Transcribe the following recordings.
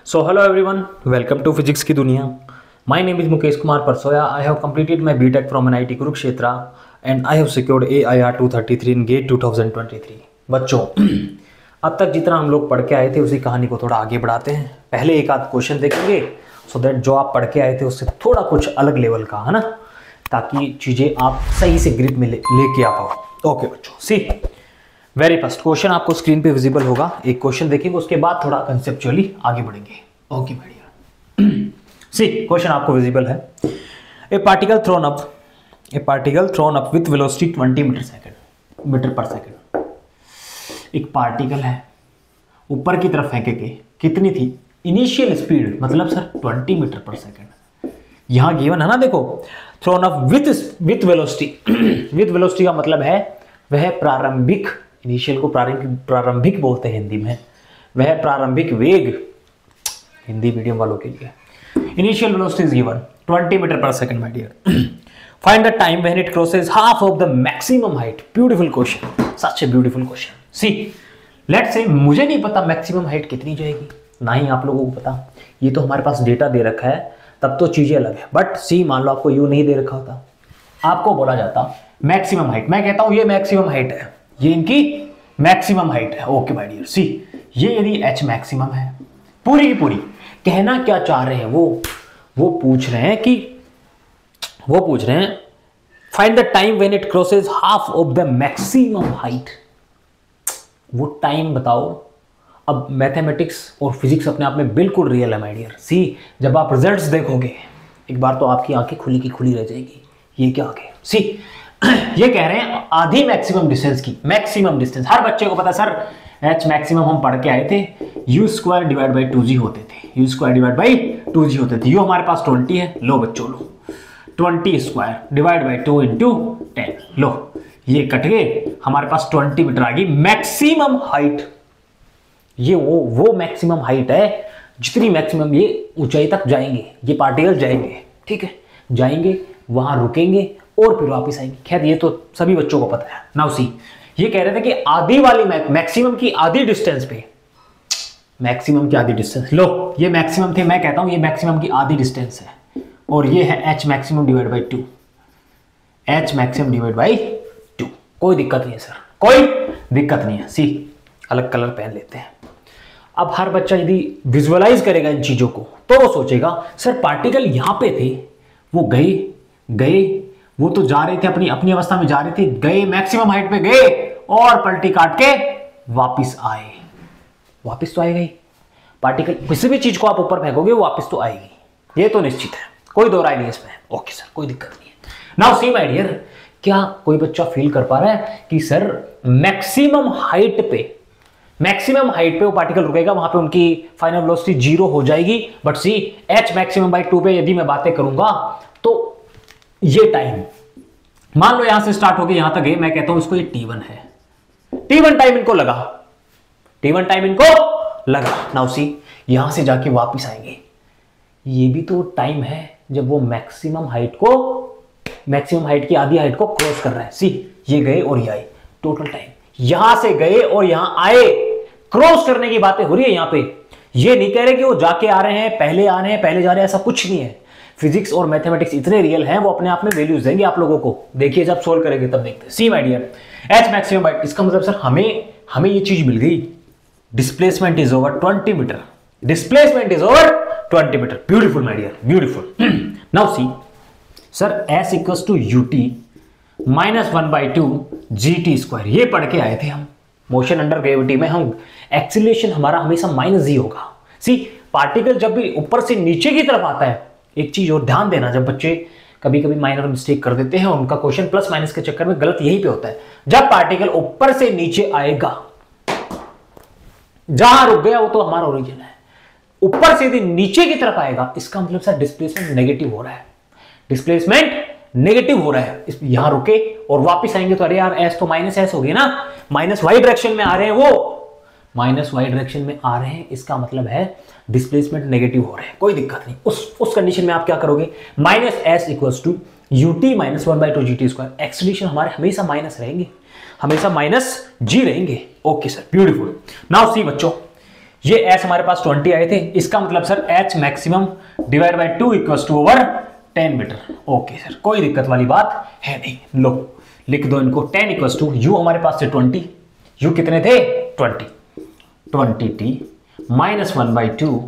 So hello everyone, welcome to Physics की दुनिया. My name is Mukesh Kumar Parsoya. I have completed my BTech from NIT Kurukshetra and I have secured AIR 233 in GATE 2023. बच्चों, अब तक जितना हम लोग पढ़ के आए थे उसी कहानी को थोड़ा आगे बढ़ाते हैं. पहले एक आध क्वेश्चन देखेंगे सो दैट जो आप पढ़ के आए थे उससे थोड़ा कुछ अलग लेवल का, है ना, ताकि चीज़ें आप सही से ग्रिप में लेके आ पाओ. ओके बच्चों, सी वेरी फर्स्ट क्वेश्चन आपको स्क्रीन पे विजिबल होगा. एक क्वेश्चन देखेंगे, उसके बाद थोड़ा कंसेप्चुअली आगे बढ़ेंगे. ओके बढ़िया. सी क्वेश्चन आपको विजिबल है. A particle thrown up with velocity 20 metre पर सेकंड. एक पार्टिकल है, ऊपर की तरफ फेंके के कितनी थी इनिशियल स्पीड, मतलब सर 20 मीटर पर सेकंड. यहां गिवन है ना, देखो thrown up with velocity. With velocity का मतलब है वह प्रारंभिक, इनिशियल को प्रारंभिक बोलते हैं हिंदी में, वह प्रारंभिक वेग हिंदी मीडियम वालों के लिए. Initial velocity is given 20 metre पर second my dear. Find the time when it crosses half of the maximum height. Beautiful question, such a beautiful question. See let's say मुझे नहीं पता मैक्सिमम हाइट कितनी जाएगी, ना ही आप लोगों को पता. ये तो हमारे पास डेटा दे रखा है, तब तो चीजें अलग है. बट सी मान लो आपको यू नहीं दे रखा होता, आपको बोला जाता मैक्सिमम हाइट. मैं कहता हूं ये मैक्सिमम हाइट है, ये इनकी मैक्सिमम हाइट है. Okay my dear. सी ये यदि एच मैक्सिमम है, पूरी की पूरी, कहना क्या चाह रहे हैं वो पूछ रहे हैं find the time when it crosses half of the maximum height. वो टाइम बताओ. अब मैथमेटिक्स और फिजिक्स अपने आप में बिल्कुल रियल है माय डियर. सी जब आप रिजल्ट्स देखोगे एक बार तो आपकी आंखें खुली की खुली रह जाएगी. ये क्या आ गया. सी ये कह रहे हैं आधी मैक्सिमम डिस्टेंस की. मैक्सिमम डिस्टेंस हर बच्चे को पता सर, एच मैक्सिमम हम पढ़ के आए थे, you square divide by 2g होते थे. You square divide by 2g होते थे. यू हमारे पास 20 है. लो बच्चों लो, 20 स्क्वायर डिवाइड बाई 2 इंटू 10. लो ये कट गए, हमारे पास 20 मीटर आ गई मैक्सिमम हाइट. ये वो मैक्सिमम हाइट है जितनी मैक्सिमम ये ऊंचाई तक जाएंगे, ये पार्टिकल जाएंगे. ठीक है, जाएंगे वहां रुकेंगे और फिर वापस आएंगे. खैर ये तो सभी बच्चों को पता है. नाउ सी ये कह रहे थे कि आधी वाली मैक्सिमम की आधी डिस्टेंस पे, मैक्सिमम की आधी डिस्टेंस. लो ये मैक्सिमम थे, मैं कहता हूं ये मैक्सिमम की आधी डिस्टेंस है और ये है H maximum divide by 2. H maximum divide by 2. कोई दिक्कत नहीं है सर, कोई दिक्कत नहीं है. सी अलग कलर पहन लेते हैं. अब हर बच्चा यदि विजुअलाइज करेगा इन चीजों को तो वो सोचेगा सर पार्टिकल यहां पे थे, वो गए वो तो जा रहे थे अपनी अवस्था में जा रहे थे, गए मैक्सिमम हाइट पे गए और पलटी काट के वापस आए. वापस तो आएगा ही पार्टिकल. किसी भी चीज को आप ऊपर फेंकोगे वो वापस तो आएगी, ये तो निश्चित है, कोई दो राय नहीं इसमें. ओके सर, कोई दिक्कत नहीं है. नाउ सी माय डियर, क्या कोई बच्चा फील कर पा रहा है कि सर मैक्सिमम हाइट पे वो पार्टिकल रुकेगा, वहां पे उनकी फाइनल वेलोसिटी 0 हो जाएगी. But see h maximum by 2 पे यदि मैं बातें करूंगा तो ये टाइम मान लो यहां से स्टार्ट हो गई यहां तक गए, मैं कहता हूं इसको ये T1 है. T1 टाइम इनको लगा. नाउ सी यहां से जाके वापस आएंगे, ये भी तो टाइम है जब वो मैक्सिमम हाइट की आधी हाइट को क्रॉस कर रहा है. सी ये गए और ये आए, टोटल टाइम. यहां से गए और यहां आए, क्रॉस करने की बातें हो रही है यहां पे. ये नहीं कह रहे कि वो जाके आ रहे हैं, पहले आ रहे हैं, पहले जा रहे हैं, ऐसा कुछ नहीं है. फिजिक्स और मैथमेटिक्स इतने रियल हैं, वो अपने आप में वैल्यूज देंगे आप लोगों को. देखिए जब सोल्व करेंगे तब देखते हैं. See my dear, h maximum by, इसका मतलब सर हमें ये चीज मिल गई. Displacement is over 20 meter. Displacement is over 20 meter. Beautiful my dear, beautiful. Now see sir s equals to u t minus 1/2 GT square. ये पढ़ के आए थे हम मोशन अंडर ग्रेविटी में. हम एक्सीलरेशन हमारा हमेशा -g होगा. सी पार्टिकल जब भी ऊपर से नीचे की तरफ आता है, एक चीज और ध्यान देना, जब बच्चे कभी कभी माइनर मिस्टेक कर देते हैं, उनका क्वेश्चन प्लस माइनस के चक्कर में गलत यहीं पे होता है. जब पार्टिकल ऊपर से नीचे आएगा, जहां रुक गया वो तो हमारा ओरिजिन है. ऊपर से यदि नीचे की तरफ आएगा, इसका मतलब सर डिस्प्लेसमेंट नेगेटिव हो रहा है. डिस्प्लेसमेंट नेगेटिव हो रहा है. यहां रुके और वापस आएंगे तो अरे यार एस तो माइनस एस हो गया ना, माइनस वाई डायरेक्शन में आ रहे हैं, वो माइनस वाई डायरेक्शन में आ रहे हैं. इसका मतलब है डिस्प्लेसमेंट नेगेटिव हो रहे हैं. कोई दिक्कत नहीं. उस कंडीशन में आप क्या करोगे, minus s equals to u t minus 1/2 GT square. Acceleration हमारे हमेशा माइनस रहेंगे, हमेशा -g रहेंगे. Okay sir, beautiful. Now see बच्चों, ये एच हमारे पास 20 आए थे, इसका मतलब sir h maximum divide by 2 equals to over 10 meter. Okay sir, कोई दिक्कत वाली बात है नहीं। लो लिख दो इनको, 10 इक्वल्स टू यू हमारे पास थे 20, यू कितने थे 20t माइनस 1/2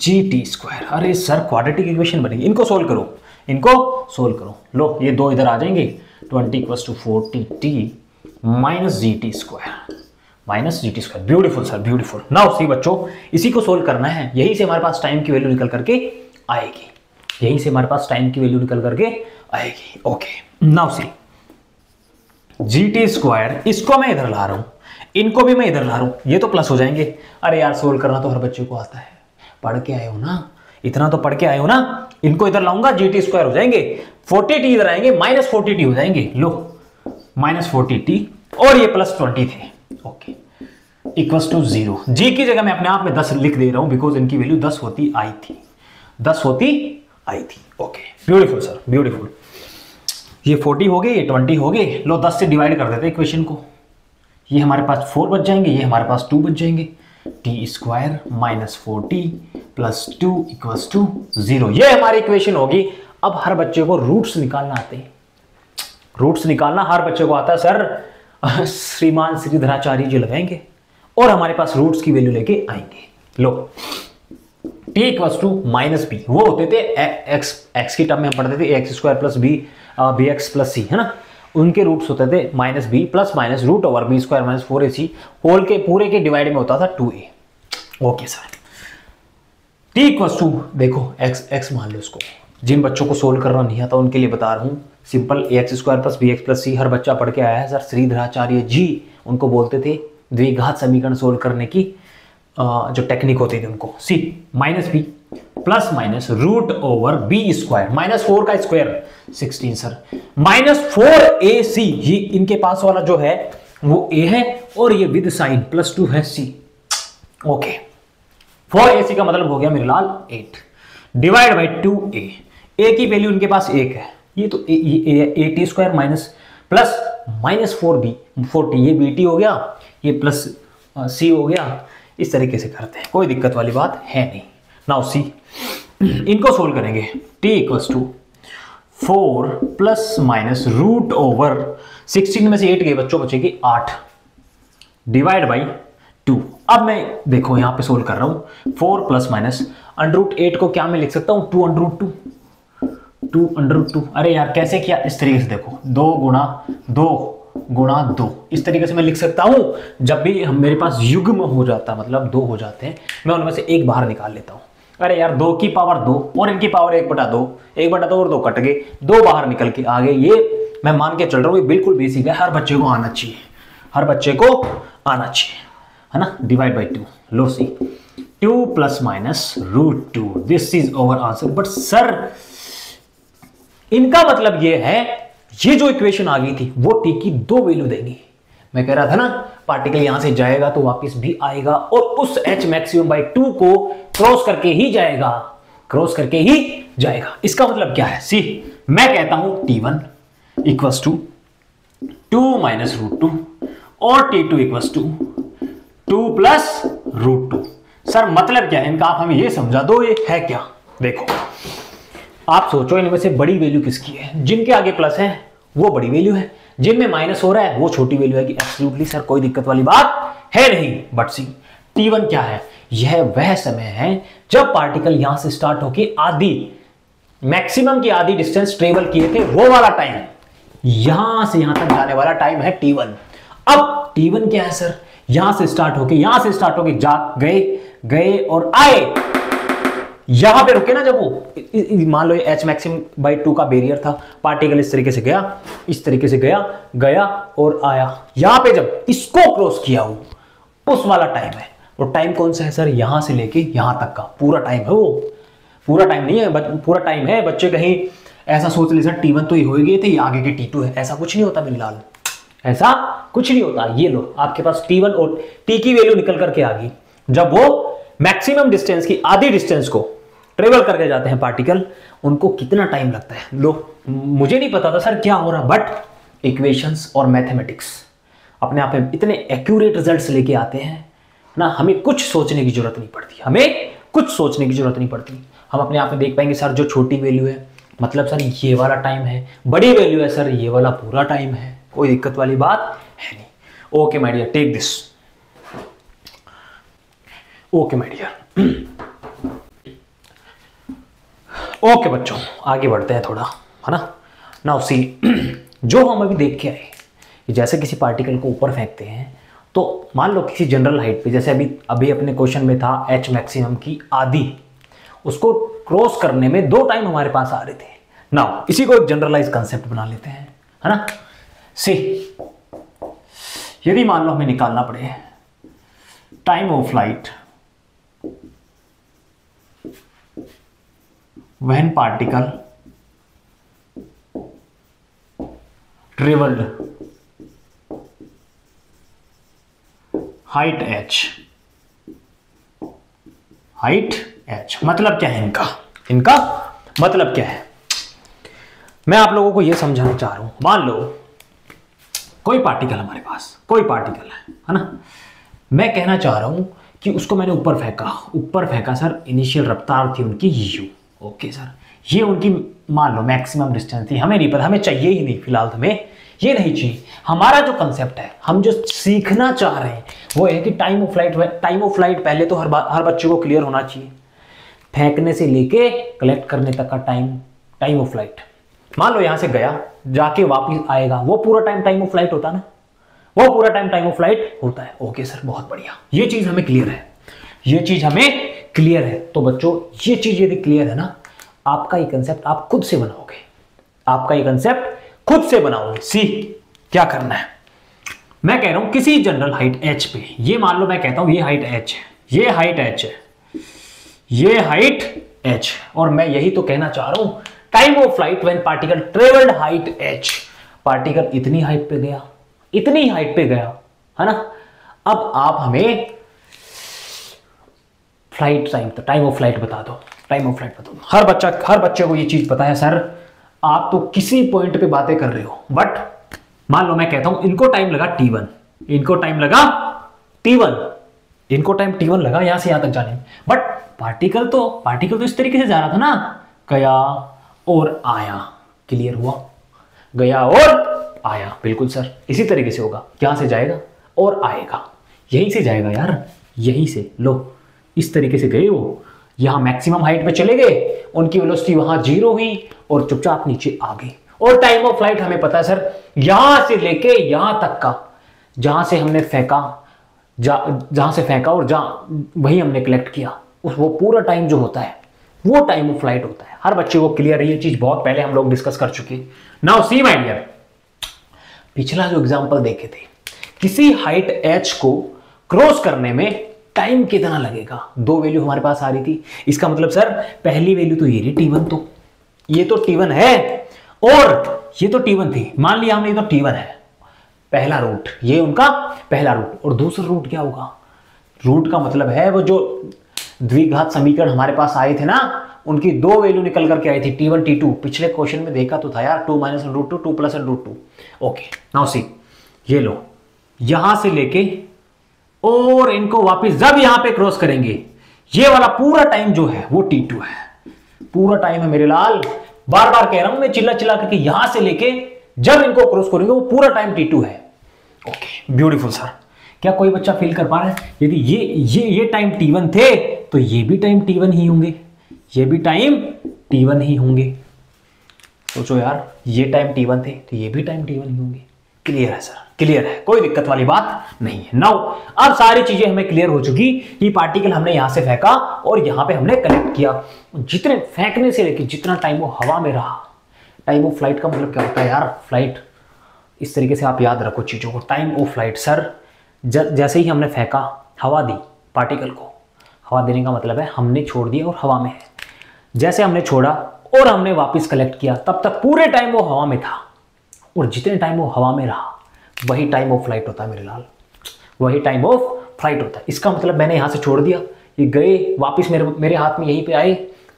GT स्क्वायर। अरे सर क्वाड्रेटिक इक्वेशन बनेगी, इनको सोल्व करो, इनको सोल्व करो। लो ये दो इधर आ जाएंगे, 20 equals to 40t minus GT square, minus GT square. Beautiful sir, beautiful. Now see बच्चों, इसी को सोल्व करना है, यही से हमारे पास टाइम की वैल्यू निकल करके आएगी, यही से हमारे पास टाइम की वैल्यू निकल करके आएगी। ओके नाउ सी GT स्क्वायर, इसको मैं इधर ला रहा हूं, इनको भी मैं इधर ला रहा हूं, ये तो प्लस हो जाएंगे। अरे यार सोल्व करना तो हर बच्चे को आता है, पढ़ के आए हो ना, इतना तो पढ़ के आए हो ना। इनको इधर लाऊंगा, GT स्क्वायर हो जाएंगे, 40t इधर आएंगे, माइनस 40t हो जाएंगे। लो माइनस 40t और ये प्लस 20 थे। Okay equals to 0। जी की जगह मैं अपने आप में 10 लिख दे रहा हूं, बिकॉज इनकी वैल्यू 10 होती आई थी, 10 होती आई थी। Okay beautiful sir, beautiful. ये 40 हो गए, ये 20 हो गए। लो 10 से डिवाइड कर देते इक्वेशन को, ये हमारे पास 4 बच जाएंगे, ये हमारे पास 2 बच जाएंगे। T square minus 40 plus 2 equals to 0, ये हमारी इक्वेशन होगी। अब हर बच्चे को रूट्स निकालना आते हैं, रूट्स निकालना हर बच्चे को आता है सर। श्रीमान श्रीधराचार्य जी लगाएंगे और हमारे पास रूट्स की वैल्यू लेके आएंगे। लो t equals to minus b, वो होते थे x की टर्म में हम पढ़ते थे x square plus b x plus c, है ना। उनके रूट्स होते थे minus b plus minus root over b square minus 4ac whole के पूरे के डिवाइड में होता था 2a। Okay sir, t equals to देखो x मान लो इसको। जिन बच्चों को सोल्व करना नहीं आता उनके लिए बता रहा हूं, simple x square plus b x plus c हर बच्चा पढ़ के आया है सर। श्रीधराचार्य जी उनको बोलते थे द्विघात समीकरण सोल्व करने की जो टेक्निक होती थी उनको। See minus b plus minus root over b square minus 4 का स्क्वायर 16 सर माइनस 4ac, ये इनके पास वाला जो है वो a है और ये विद साइन प्लस 2 है c। ओके 4ac का मतलब हो गया मेरे लाल 8 डिवाइड बाई 2a, a की वैल्यू इनके पास 1 है, ये तो a square minus plus minus 4b 40, ये bt हो गया, ये प्लस c हो गया। इस तरीके से करते हैं, कोई दिक्कत वाली बात है नहीं। नाउ सी इनको सोल्व करेंगे, t equals to 4 plus minus root over 16 में से 8 गए बच्चों, बचेगी 8 डिवाइड बाई 2। अब मैं देखो यहां पे सोल्व कर रहा हूं, 4 प्लस माइनस अंडर रूट 8 को क्या मैं लिख सकता हूं 2 अंडर रूट 2। अरे यार कैसे किया, इस तरीके से देखो 2 गुणा 2 इस तरीके से मैं लिख सकता हूं। जब भी मेरे पास युग्म हो जाता मतलब 2 हो जाते हैं, मैं उनमें से एक बाहर निकाल लेता हूं। अरे यार 2 की पावर 2 और इनकी पावर 1/2, 1/2 और 2 कट गए, 2 बाहर निकल के आ गए। ये मैं मान के चल रहा हूं, ये बिल्कुल बेसिक है, हर बच्चे को आना चाहिए, हर बच्चे को आना चाहिए, है ना। डिवाइड बाई 2, लो see 2 plus minus root 2, this is over answer. But sir इनका मतलब ये है, ये जो इक्वेशन आ गई थी वो t की 2 वैल्यू देंगी। मैं कह रहा था ना पार्टिकल यहां से जाएगा तो वापस भी आएगा और उस h मैक्सिमम बाई 2 को क्रॉस करके ही जाएगा, क्रॉस करके ही जाएगा। इसका मतलब क्या है, सी मैं कहता हूं t1 equals to 2 minus root 2 और t2 equals to 2 plus root 2। Sir मतलब क्या है इनका, आप हमें ये समझा दो ये है क्या। देखो आप सोचो इनमें से बड़ी वैल्यू किसकी है, जिनके आगे प्लस है वो बड़ी वैल्यू है, जिनमें माइनस हो रहा है वो छोटी वैल्यू है। एब्सोल्युटली सर कोई दिक्कत वाली बात है नहीं। बट सी t1 क्या है, यह वह समय है जब पार्टिकल यहां से स्टार्ट होके आधी मैक्सिमम की आधी डिस्टेंस ट्रेवल किए थे, वो वाला टाइम यहां से यहां तक जाने वाला टाइम है t1। अब t1 क्या है सर, यहां से स्टार्ट होके जा गए और आए, यहां पे रुके ना जब वो, मान लो ये h मैक्सिमम बाई 2 का बैरियर था, पार्टिकल इस तरीके से गया, इस तरीके से गया और आया, यहां पे जब इसको क्रॉस किया हो उस वाला टाइम है। वो टाइम कौन सा है सर, यहां से लेके यहां तक का पूरा टाइम है। वो पूरा टाइम नहीं है, पूरा टाइम है। बच्चे कहीं ऐसा सोच ले सर t1 तो ये हो ही गए थे, ये आगे के t2 है, ऐसा कुछ नहीं होता मेरे लाल, ऐसा कुछ नहीं होता। ये लो आपके पास t1 और t की वैल्यू निकल करके आ गई। जब वो मैक्सिमम डिस्टेंस की आधी डिस्टेंस को ट्रेवल करके जाते हैं पार्टिकल, उनको कितना टाइम लगता है। लो मुझे नहीं पता था सर क्या हो रहा, बट इक्वेशंस और मैथमेटिक्स अपने आप में इतने एक्यूरेट रिजल्ट्स लेके आते हैं, ना, हमें कुछ सोचने की जरूरत नहीं पड़ती, हमें कुछ सोचने की जरूरत नहीं पड़ती। हम अपने आप में देख पाएंगे सर जो छोटी वैल्यू है मतलब सर ये वाला टाइम है, बड़ी वैल्यू है सर ये वाला पूरा टाइम है, कोई दिक्कत वाली बात है नहीं। Okay my dear, take this. Okay my dear, okay बच्चों आगे बढ़ते हैं थोड़ा, है ना। नाउ सी, जो हम अभी देख के आए कि जैसे किसी पार्टिकल को ऊपर फेंकते हैं तो मान लो किसी जनरल हाइट पे, जैसे अभी अपने क्वेश्चन में था एच मैक्सिमम की आधी, उसको क्रॉस करने में 2 टाइम हमारे पास आ रहे थे। नाउ इसी को एक जनरलाइज कंसेप्ट बना लेते हैं, है ना। सी, यदि मान लो हमें निकालना पड़े time of flight when particle travelled height h, मतलब क्या है इनका मतलब क्या है, मैं आप लोगों को यह समझाना चाह रहा हूं। मान लो कोई पार्टिकल हमारे पास, कोई पार्टिकल है ना, मैं कहना चाह रहा हूं कि उसको मैंने ऊपर फेंका सर, इनिशियल रफ्तार थी उनकी u, ओके सर, ये उनकी मान लो मैक्सिमम डिस्टेंस थी, हमें नहीं पता, हमें चाहिए ही नहीं फिलहाल, हमें ये नहीं चाहिए। हमारा जो कंसेप्ट है, हम जो सीखना चाह रहे हैं वो है कि टाइम ऑफ फ्लाइट पहले तो हर बच्चे को क्लियर होना चाहिए, फेंकने से लेके कलेक्ट करने तक का टाइम ऑफ फ्लाइट। मान लो यहां से गया, जाके वापस आएगा, वो पूरा टाइम ऑफ फ्लाइट होता है ना, वो पूरा टाइम ऑफ फ्लाइट होता है। ओके सर, बहुत बढ़िया, ये चीज हमें क्लियर है, ये चीज हमें क्लियर है। तो बच्चों ये चीज यदि क्लियर है ना, आपका ये कंसेप्ट आप खुद से बनाओगे, आपका ये कंसेप्ट खुद से बनाओगे। सी, क्या करना है, मैं कह रहा हूं किसी जनरल हाइट h पे, ये मान लो मैं कहता हूं ये हाइट h है, ये हाइट h है, ये हाइट h, और मैं यही तो कहना चाह रहा हूं time of flight when particle travelled height h, particle इतनी हाइट पे गया, इतनी हाइट पे गया, है ना। अब आप हमें फ्लाइट टाइम ऑफ फ्लाइट बता दो, टाइम ऑफ फ्लाइट बता दो। हर बच्चे को ये चीज पता है सर, आप तो किसी पॉइंट पे बातें कर रहे हो, बट मान लो मैं कहता हूं इनको टाइम लगा t1, इनको टाइम लगा t1 लगा यहां से यहां तक जाने में, बट पार्टिकल तो इस तरीके से जा रहा था ना, गया और आया, क्लियर हुआ, गया और आया, बिल्कुल सर इसी तरीके से होगा, यहां से जाएगा और आएगा, यहीं से जाएगा यार, यहीं से, लो इस तरीके से गए, वो यहां मैक्सिमम हाइट पे चले गए, उनकी वेलोसिटी वहां 0 हुई और चुपचाप नीचे आ गई। और टाइम ऑफ फ्लाइट हमें पता है सर, यहां से लेके यहां तक का, जहां से हमने फेंका, जहां से फेंका और जहां वही हमने कलेक्ट किया, वो पूरा टाइम जो होता है वो टाइम ऑफ फ्लाइट होता है। हर बच्चे को क्लियर है ये चीज, बहुत पहले हम लोग डिस्कस कर चुके। नाउ सी माय डियर, पिछला जो एग्जांपल देखे थे, किसी हाइट h को क्रॉस करने में टाइम कितना लगेगा, 2 वैल्यू हमारे पास आ रही थी, इसका मतलब सर पहली वैल्यू तो ये रही t1, तो ये तो t1 है और ये तो t1 थी, मान लिया हमने ये तो t1 है, पहला रूट, ये उनका पहला रूट, और दूसरा रूट क्या होगा, रूट का मतलब है वो जो द्विघात समीकरण हमारे पास आए थे ना, उनकी 2 वैल्यू निकल करके आई थी t1 t2, पिछले क्वेश्चन में देखा तो था यार, 2 - √2 2 + √2। ओके नाउ सी, ये लो यहां से लेके और इनको वापस जब यहां पे क्रॉस करेंगे, ये वाला पूरा टाइम जो है वो t2 है, पूरा टाइम है मेरे लाल, बार बार कह रहा हूं मैं चिल्ला चिल्ला करके, यहां से लेके जब इनको क्रॉस करेंगे वो पूरा टाइम t2 है। ओके ब्यूटीफुल सर, क्या कोई बच्चा फील कर पा रहा है, यदि ये टाइम t1 थे तो ये भी टाइम t1 ही होंगे, ये भी टाइम t1 ही होंगे, सोचो यार, ये टाइम t1 थे तो ये भी टाइम t1 ही होंगे। क्लियर है सर, क्लियर है, कोई दिक्कत वाली बात नहीं है। नाउ अब सारी चीजें हमें क्लियर हो चुकी कि पार्टिकल हमने यहां से फेंका और यहां पे हमने कलेक्ट किया, जितने फेंकने से लेकर जितना टाइम वो हवा में रहा, टाइम ऑफ फ्लाइट का मतलब क्या होता है यार, फ्लाइट इस तरीके से आप याद रखो चीजों को, टाइम ऑफ फ्लाइट सर जैसे ही हमने फेंका, हवा दी पार्टिकल को, हवा देने का मतलब है हमने छोड़ दिया और हवा में है, जैसे हमने छोड़ा और हमने वापस कलेक्ट किया, तब तक पूरे टाइम वो हवा में था, और जितने टाइम वो हवा में रहा वही टाइम ऑफ फ्लाइट होता है मेरे लाल, वही टाइम ऑफ फ्लाइट होता है। इसका मतलब मैंने यहां से छोड़ दिया, ये गए वापस मेरे हाथ में यहीं पे आए,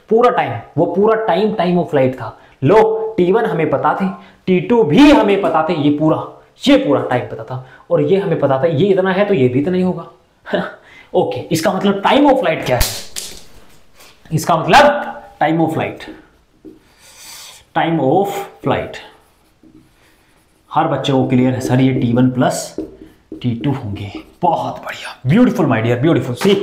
पूरा टाइम, वो पूरा टाइम ऑफ फ्लाइट था। लो t1 हमें पता थे, t2 भी हमें पता थे, ये पूरा टाइम पता था, और ये हमें पता था ये इतना है तो ये भी इतना ही होगा ओके, इसका मतलब टाइम ऑफ फ्लाइट क्या है? इसका मतलब time of flight, time of flight हर बच्चे को क्लियर है सर, ये T1 प्लस T2 होंगे। बहुत बढ़िया, ब्यूटीफुल माय डियर, ब्यूटीफुल। सी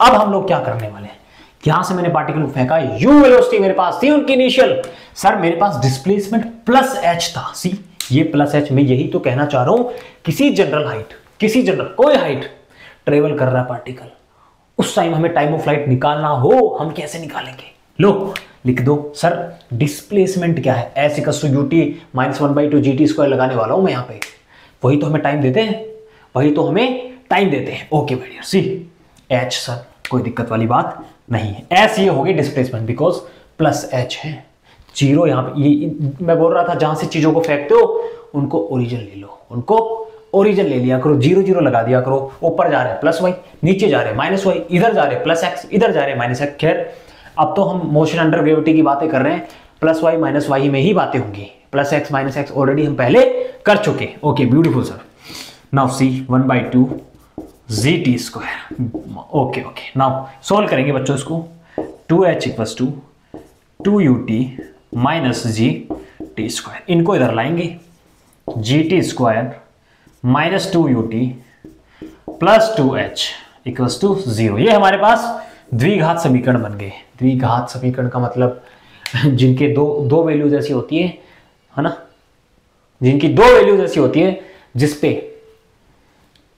अब हम लोग क्या करने वाले हैं, यहां से मैंने पार्टिकल को फेंका, यू वेलोसिटी मेरे पास थी उनकी इनिशियल, सर मेरे पास डिस्प्लेसमेंट प्लस एच था। सी ये प्लस एच, मैं यही तो कहना चाह रहा हूं, किसी जनरल हाइट, किसी जनरल कोई हाइट ट्रेवल कर रहा है पार्टिकल, उस टाइम हमें टाइम ऑफ फ्लाइट निकालना हो, हम कैसे निकालेंगे? लो लिख दो सर, डिस्प्लेसमेंट क्या है, s equals to u t minus 1/2 GT square लगाने वाला हूं मैं यहां पे, वही तो हमें टाइम देते हैं, वही तो हमें टाइम देते हैं। Okay my dear, see h sir कोई दिक्कत वाली बात नहीं है, एस ये होगी डिस्प्लेसमेंट बिकॉज प्लस एच है, जीरो यहाँ पे, ये मैं बोल रहा था जहां से चीजों को फेंकते हो उनको ओरिजिन ले लो, उनको ओरिजिन ले लिया करो, 0 0 लगा दिया करो, ऊपर जा रहे हैं प्लस वाई, नीचे जा रहे हैं माइनस वाई, इधर जा रहे हैं प्लस एक्स, इधर जा रहे हैं माइनस एक्स। खैर अब तो हम मोशन अंडर ग्रेविटी की बातें कर रहे हैं, प्लस वाई माइनस वाई में ही बातें होंगी, plus x minus x already हम पहले कर चुके। Okay beautiful sir, now see 1/2 GT square. Okay okay, now solve करेंगे बच्चों इसको, 2h equals to 2ut minus GT square, इनको इधर लाएंगे, GT square minus 2ut plus 2h equals to 0। ये हमारे पास द्विघात समीकरण बन गए। द्विघात समीकरण का मतलब जिनके दो वैल्यूज ऐसी होती है ना, जिनकी दो वैल्यूज ऐसी होती है जिसपे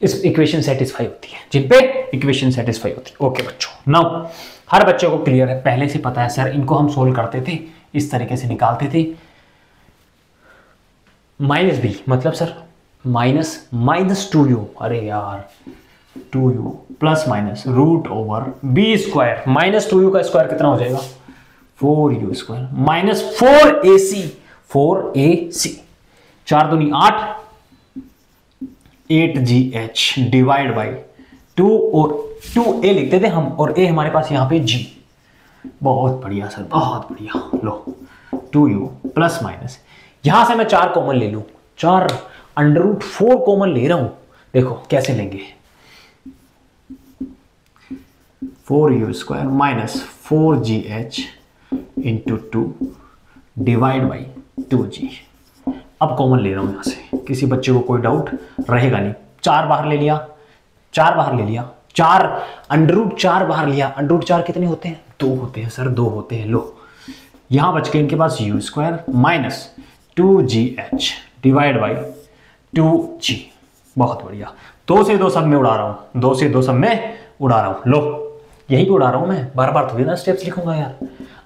इस इक्वेशन सेटिस्फाई होती है, जिन पे इक्वेशन सेटिस्फाई होती है। ओके बच्चों, नाउ हर बच्चे को क्लियर है, पहले से पता है सर, इनको हम सोल्व करते थे इस तरीके से, निकालते थे माइनस बी, मतलब सर माइनस 2u, अरे यार 2u plus minus root over b square, minus 2u का स्क्वायर कितना हो जाएगा 4u स्क्वायर माइनस 4ac 4 दूनी 8 8gh डिवाइड बाई 2, और 2a लिखते थे हम, और a हमारे पास यहां पे g। बहुत बढ़िया सर, बहुत बढ़िया। लो 2u प्लस माइनस, यहां से मैं 4 कॉमन ले लूं, 4 √4 कॉमन ले रहा हूं, देखो कैसे लेंगे, 4u square minus 4gh into 2 divide by 2g। अब कॉमन ले रहा हूं यहां से, किसी बच्चे को कोई डाउट रहेगा नहीं, 4 बाहर ले लिया, 4 बाहर ले लिया, 4 √4 बाहर लिया, √4 कितने होते हैं 2 होते हैं सर, 2 होते हैं। लो यहां बच के इनके पास u square minus 2gh divide by 2g। बहुत बढ़िया, 2 से 2 सब में उड़ा रहा हूं, 2 से 2 सब में उड़ा रहा हूं। लो यही पे उड़ा रहा हूं मैं, बार बार थोड़ी ना स्टेप्स लिखूंगा यार।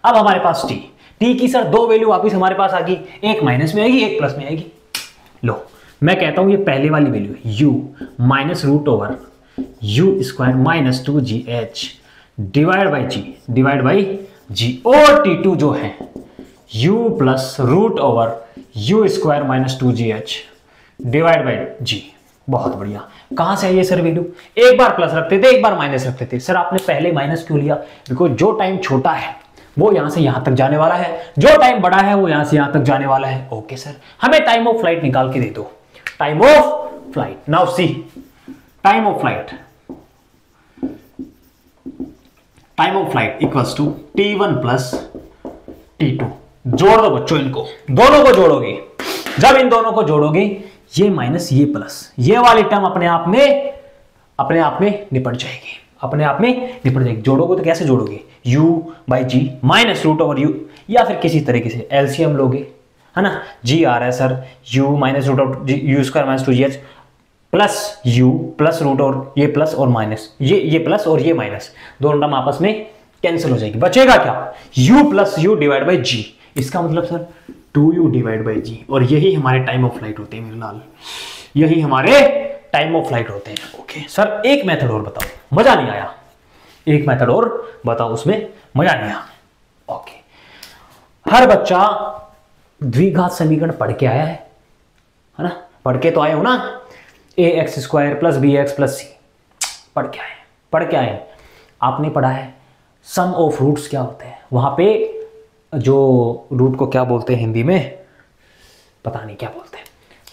अब हमारे पास t की सर 2 वैल्यू वापिस हमारे पास आ गई, एक माइनस में आएगी, एक प्लस में आएगी। लो मैं कहता हूं ये पहले वाली value u minus root over u square minus 2gh divide by g, और t2 जो है u plus root over u square minus 2gh divide by g। बहुत बढ़िया, कहां से आई है सर वैल्यू, एक बार प्लस रखते थे, एक बार माइनस रखते थे। सर आपने पहले माइनस क्यों लिया, बिकॉज जो टाइम छोटा है वो यहां से यहां तक जाने वाला है, जो टाइम बड़ा है वो यहां से यहां तक जाने वाला है। ओके सर, हमें टाइम ऑफ फ्लाइट निकाल के दे दो, time of flight. Now see time of flight equals to T1 plus T2। जोड़ दो बच्चों, इनको दोनों को जोड़ोगे, जब इन दोनों को जोड़ोगे ये माइनस ये प्लस, ये वाली टर्म अपने आप में निपट जाएगी, अपने आप में निपट जाएगी। जोड़ोगे तो कैसे जोड़ोगे, u by g minus root over u, या फिर किसी तरीके से एलसीएम लोगे, है ना, g आ रहा है sir u minus root over u square minus 2gh plus u plus root over ये प्लस और माइनस, ये प्लस और ये माइनस, दोनों टर्म आपस में कैंसिल हो जाएगी, बचेगा क्या u plus u divide by g. इसका मतलब sir 2u divide by g, और यही हमारे टाइम ऑफ फ्लाइट होते हैं मेरे लाल, यही हमारे टाइम ऑफ फ्लाइट होते हैं। ओके सर, एक मेथड और बताओ, मजा नहीं आया, एक मेथड और बताओ, उसमें मजा नहीं आया। ओके, हर बच्चा द्विघात समीकरण पढ़ के आया है ना, पढ़ के तो आए हो ना, ax square plus b x plus c, पढ़ के आए। आपने पढ़ा है सम ऑफ रूट्स क्या होते हैं, वहां पे जो रूट को क्या बोलते हैं हिंदी में, पता नहीं क्या बोलते हैं,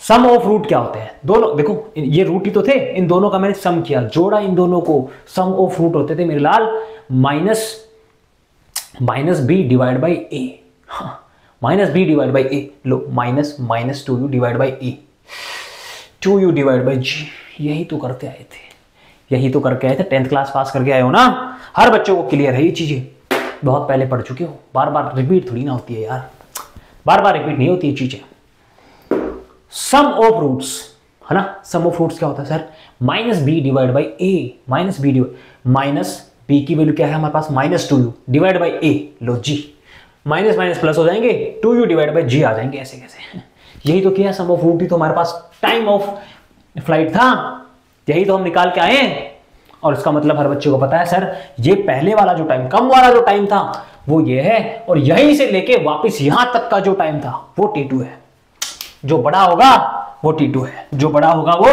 सम ऑफ रूट क्या होते हैं? दोनों देखो, ये रूट ही तो थे, इन दोनों का मैंने सम किया, जोड़ा इन दोनों को, सम ऑफ रूट होते थे मेरे लाल minus b divide by a, minus b divide by a, लो minus 2u divide by a, 2u divide by g. यही तो करते आए थे, यही तो करके आए थे, 10th क्लास पास करके आए हो ना, हर बच्चों को क्लियर है ये चीजें, बहुत पहले पढ़ चुके हो, बार बार रिपीट थोड़ी ना होती है यार, बार बार रिपीट नहीं होती है चीजें। सम ऑफ रूट्स है ना, सम ऑफ रूट्स क्या होता है sir? Minus b divide by a, minus b की वैल्यू क्या है हमारे पास? -2u डिवाइड बाई ए, लो जी, माइनस माइनस प्लस हो जाएंगे, 2u डिवाइड बाई जी आ जाएंगे, ऐसे कैसे? यही तो किया, सम ऑफ रूट ही तो हमारे पास टाइम ऑफ फ्लाइट था, यही तो हम निकाल के आए। और इसका मतलब हर बच्चे को पता है सर, ये पहले वाला जो टाइम, कम वाला जो टाइम था वो ये है, और यहीं से लेके वापस यहां तक का जो टाइम था वो t2 है, जो बड़ा होगा वो t2 है, जो बड़ा होगा वो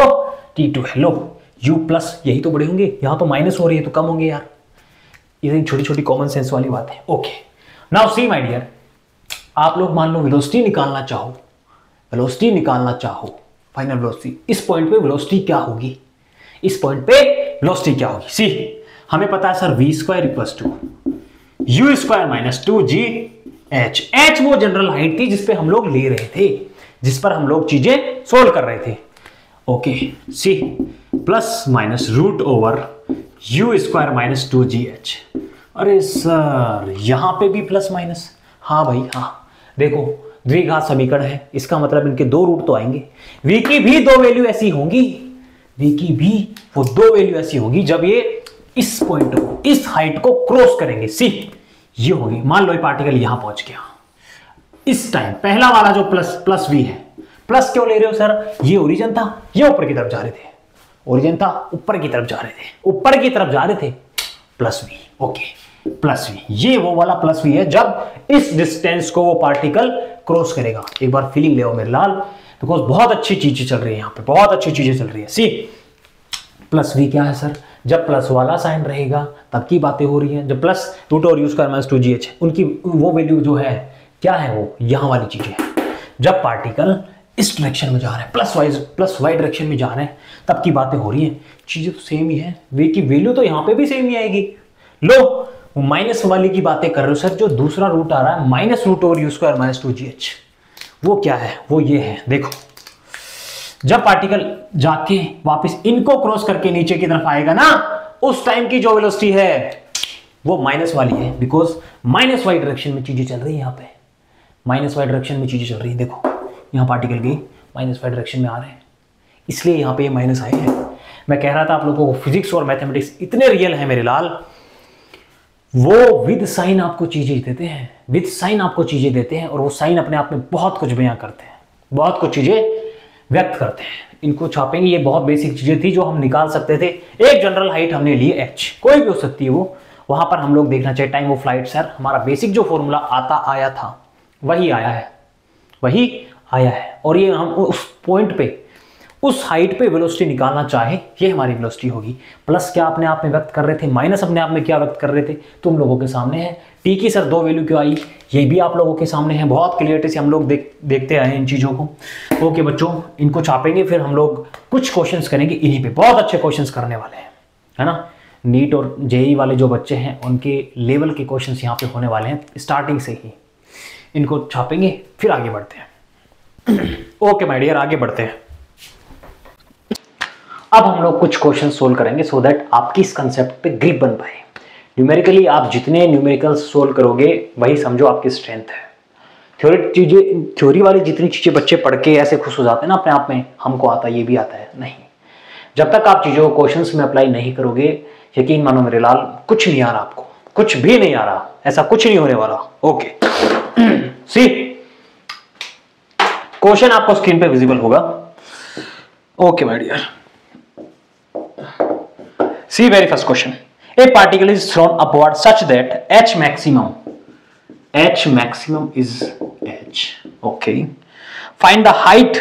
t2 है। लो u प्लस, यही तो बड़े होंगे, यहां तो माइनस हो रही है तो कम होंगे यार, ये छोटी छोटी कॉमन सेंस वाली बात है। Okay, now see my dear, आप लोग मान लो वेलोसिटी निकालना चाहो, फाइनल वेलोसिटी, इस पॉइंट पे वेलोसिटी क्या होगी, इस पॉइंट पे वेलोसिटी क्या होगी? सी, हमें पता है sir v square equals to u square minus 2g h, h वो जनरल हाइट थी जिस पे हम लोग ले रहे थे, जिस पर हम लोग चीजें सोल्व कर रहे थे। Okay, see plus minus root over u square minus 2gh। अरे सर यहां पे भी प्लस माइनस, हाँ भाई हाँ, देखो द्विघात समीकरण है, इसका मतलब इनके दो रूट तो आएंगे, v की भी दो वैल्यू ऐसी होंगी, v की भी वो दो वैल्यू ऐसी होगी जब ये इस पॉइंट को, इस हाइट को क्रॉस करेंगे। सी, ये होगी, मान लो ये पार्टिकल यहां पहुंच गया, इस टाइम पहला वाला जो प्लस v है, प्लस क्यों ले रहे हो सर? ये ओरिजिन था, ये ऊपर की तरफ जा रहे थे, ओरिजिन था ऊपर की तरफ जा रहे थे, ऊपर की तरफ जा रहे थे, plus v। Okay, plus v, ये वो वाला प्लस v है जब इस डिस्टेंस को वो पार्टिकल क्रॉस करेगा। एक बार फीलिंग ले आओ मेरे लाल, बिकॉज बहुत अच्छी चीजें चल रही है यहाँ पे, बहुत अच्छी चीजें चल रही है। सी, प्लस v क्या है सर? जब प्लस वाला साइन रहेगा तब की बातें हो रही है, जब प्लस रूट और u स्क्वायर माइनस 2gh, उनकी वो वैल्यू जो है क्या है, वो यहाँ वाली चीजें हैं। जब पार्टिकल इस डायरेक्शन में जा रहे हैं, प्लस वाई डायरेक्शन में जा रहे हैं, तब की बातें हो रही हैं, चीजें तो सेम ही है, v की वैल्यू तो यहाँ पे भी सेम ही आएगी। लो माइनस वाली की बातें कर रहे हो सर, जो दूसरा रूट आ रहा है minus root over u square minus 2gh, वो क्या है? वो ये है, देखो जब पार्टिकल जाके वापस इनको क्रॉस करके नीचे की तरफ आएगा ना, उस टाइम की जो वेलोसिटी है वो माइनस वाली है, बिकॉज माइनस वाई डायरेक्शन में चीजें चल रही है, यहाँ पे माइनस वाई डायरेक्शन में चीजें चल रही है। देखो यहाँ पार्टिकल गई माइनस वाई डायरेक्शन में आ रहे हैं, इसलिए यहाँ पे ये माइनस आए हैं। मैं कह रहा था आप लोगों को फिजिक्स और मैथमेटिक्स इतने रियल है मेरे लाल, वो विद साइन आपको चीजें देते हैं, विद साइन आपको चीजें देते हैं, और वो साइन अपने आप में बहुत कुछ बयां करते हैं, बहुत कुछ चीजें व्यक्त करते हैं। इनको छापेंगे, ये बहुत बेसिक चीजें थी जो हम निकाल सकते थे। एक जनरल हाइट हमने ली h, कोई भी हो सकती है वो, वहां पर हम लोग देखना चाहिए टाइम ऑफ फ्लाइट। सर हमारा बेसिक जो फॉर्मूला आया था वही आया है, और ये हम उस पॉइंट पे, उस हाइट पे वेलोसिटी निकालना चाहे, ये हमारी वेलोसिटी होगी। प्लस क्या अपने आप में व्यक्त कर रहे थे, माइनस अपने आप में क्या व्यक्त कर रहे थे, तुम लोगों के सामने है। टी की सर दो वैल्यू क्यों आई, ये भी आप लोगों के सामने है, बहुत क्लियरिटी से हम लोग देखते आए हैं इन चीज़ों को। ओके बच्चों, इनको छापेंगे, फिर हम लोग कुछ क्वेश्चंस करेंगे इन्हीं पे, बहुत अच्छे क्वेश्चंस करने वाले हैं, है ना। नीट और जेई वाले जो बच्चे हैं उनके लेवल के क्वेश्चंस यहाँ पे होने वाले हैं, स्टार्टिंग से ही इनको छापेंगे, फिर आगे बढ़ते हैं। ओके माय डियर, आगे बढ़ते हैं। अब हम लोग कुछ क्वेश्चन सोल्व करेंगे सो दैट आपकी इस कंसेप्ट पे ग्रिप बन पाए। न्यूमेरिकली आप जितने न्यूमेरिकल्स सोल्व करोगे वही समझो आपकी स्ट्रेंथ है। थ्योरी वाली जितनी चीजें बच्चे पढ़ के ऐसे खुश हो जाते हैं ना अपने आप में, हमको आता ये भी आता है, नहीं। जब तक आप चीजों को क्वेश्चंस में अप्लाई नहीं करोगे, यकीन मानो मेरे लाल, कुछ नहीं आ रहा आपको, कुछ भी नहीं आ रहा, ऐसा कुछ नहीं होने वाला। ओके सी, क्वेश्चन आपको स्क्रीन पे विजिबल होगा। Okay my dear, see very first question. A particle is thrown upward such that h maximum is h. Okay. Find the height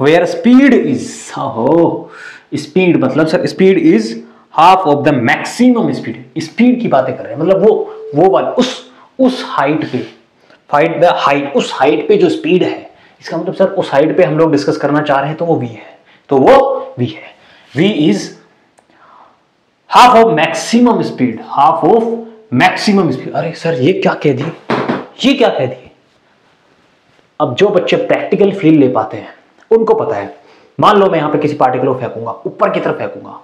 where speed is. Speed मतलब sir speed is half of the maximum speed. Speed की बातें कर रहे हैं, मतलब वो वाली उस हाइट पे, find the height, उस हाइट पे जो स्पीड है इसका मतलब सर उस हाइट पे हम लोग डिस्कस करना चाह रहे हैं तो वो v है, तो वो v है। v is half of maximum speed, half of maximum speed. अरे सर ये क्या कह दिए, ये क्या कह दिए। अब जो बच्चे प्रैक्टिकल फील ले पाते हैं उनको पता है, मान लो मैं यहां पे किसी पार्टिकल को फेंकूंगा, ऊपर की तरफ फेंकूंगा,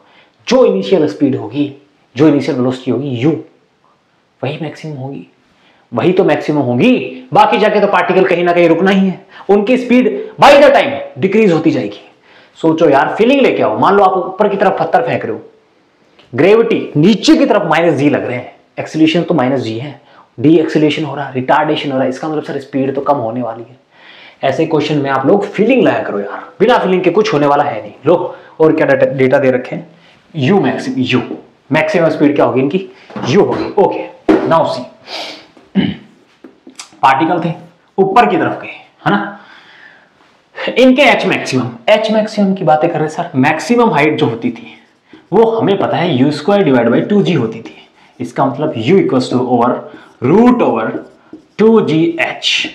जो इनिशियल स्पीड होगी, जो इनिशियल वेलोसिटी होगी u, वही मैक्सिमम होगी, वही तो मैक्सिमम होगी। बाकी जाके तो पार्टिकल कहीं ना कहीं रुकना ही है, उनकी speed by the time decrease होती जाएगी। सोचो यार, फीलिंग लेके आओ। मान लो आप ऊपर की तरफ पत्थर फेंक रहे हो, ग्रेविटी नीचे की तरफ -g लग रहे हैं, एक्सीलरेशन तो -g है, डी एक्सीलरेशन हो रहा है, रिटार्डेशन हो रहा है, इसका मतलब सर स्पीड तो कम होने वाली है। ऐसे क्वेश्चन में आप लोग फीलिंग लाया करो यार, बिना फीलिंग के कुछ होने वाला है नहीं। लो और क्या डेटा दे रखे हैं, u मैक्सिमम स्पीड क्या होगी इनकी, u होगी। ओके नाउ सी, पार्टिकल थे ऊपर की तरफ के, है ना, इनके h मैक्सिमम की बातें कर रहे हैं सर। मैक्सिमम हाइट जो होती थी वो हमें पता है u² / 2g होती थी। इसका मतलब u = √2gh,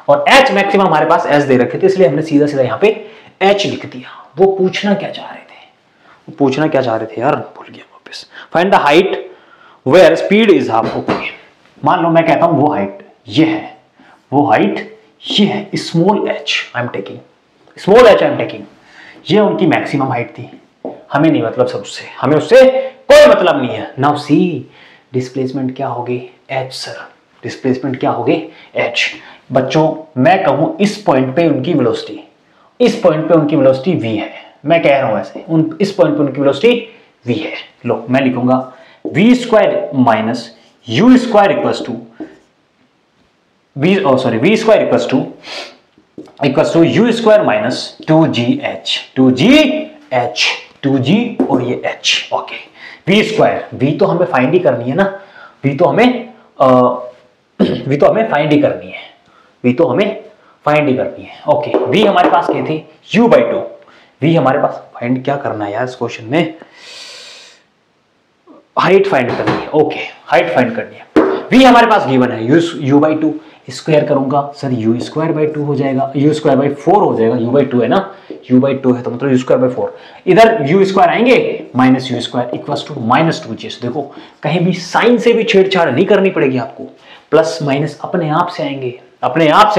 और h मैक्सिमम हमारे पास s दे रखे थे, इसलिए हमने सीधा सीधा यहाँ पे h लिख दिया। वो पूछना क्या चाह रहे थे, यार भूल गया वापस। Find the height where speed is half. Okay, मान लो मैं कहता हूं वो हाइट ये है, वो हाइट ये है, small h I am taking, ये उनकी मैक्सिमम हाइट थी। हमें नहीं मतलब सर उससे, हमें उससे कोई मतलब नहीं है। नाउ सी, डिस्प्लेसमेंट क्या होगी, h सर, डिस्प्लेसमेंट क्या होगी h। बच्चों मैं कहूं इस पॉइंट पे उनकी वेलोसिटी, इस पॉइंट पे उनकी वेलोसिटी v है, मैं कह रहा हूं ऐसे, इस पॉइंट पे उनकी वेलोसिटी v है। लो मैं लिखूंगा v² - u² u² - 2g और ये h। ओके, v तो हमें फाइंड ही करनी है ना, v तो हमें फाइंड ही करनी है। ओके, v हमारे पास क्या थी, u/2। v हमारे पास फाइंड क्या करना है यार इस क्वेश्चन में, हाइट फाइंड करनी है। ओके, हाइट फाइंड करनी है। v हमारे पास गिवन है u/2, स्क्वायर करूंगा सर u² हो जाएगा, u²/4 हो जाएगा, u/2 है ना, u/2 है तो मतलब u²/4, इधर u² आएंगे -u² = -2g। देखो कहीं भी साइन से भी छेड़छाड़ नहीं करनी पड़ेगी आपको, प्लस माइनस अपने आप से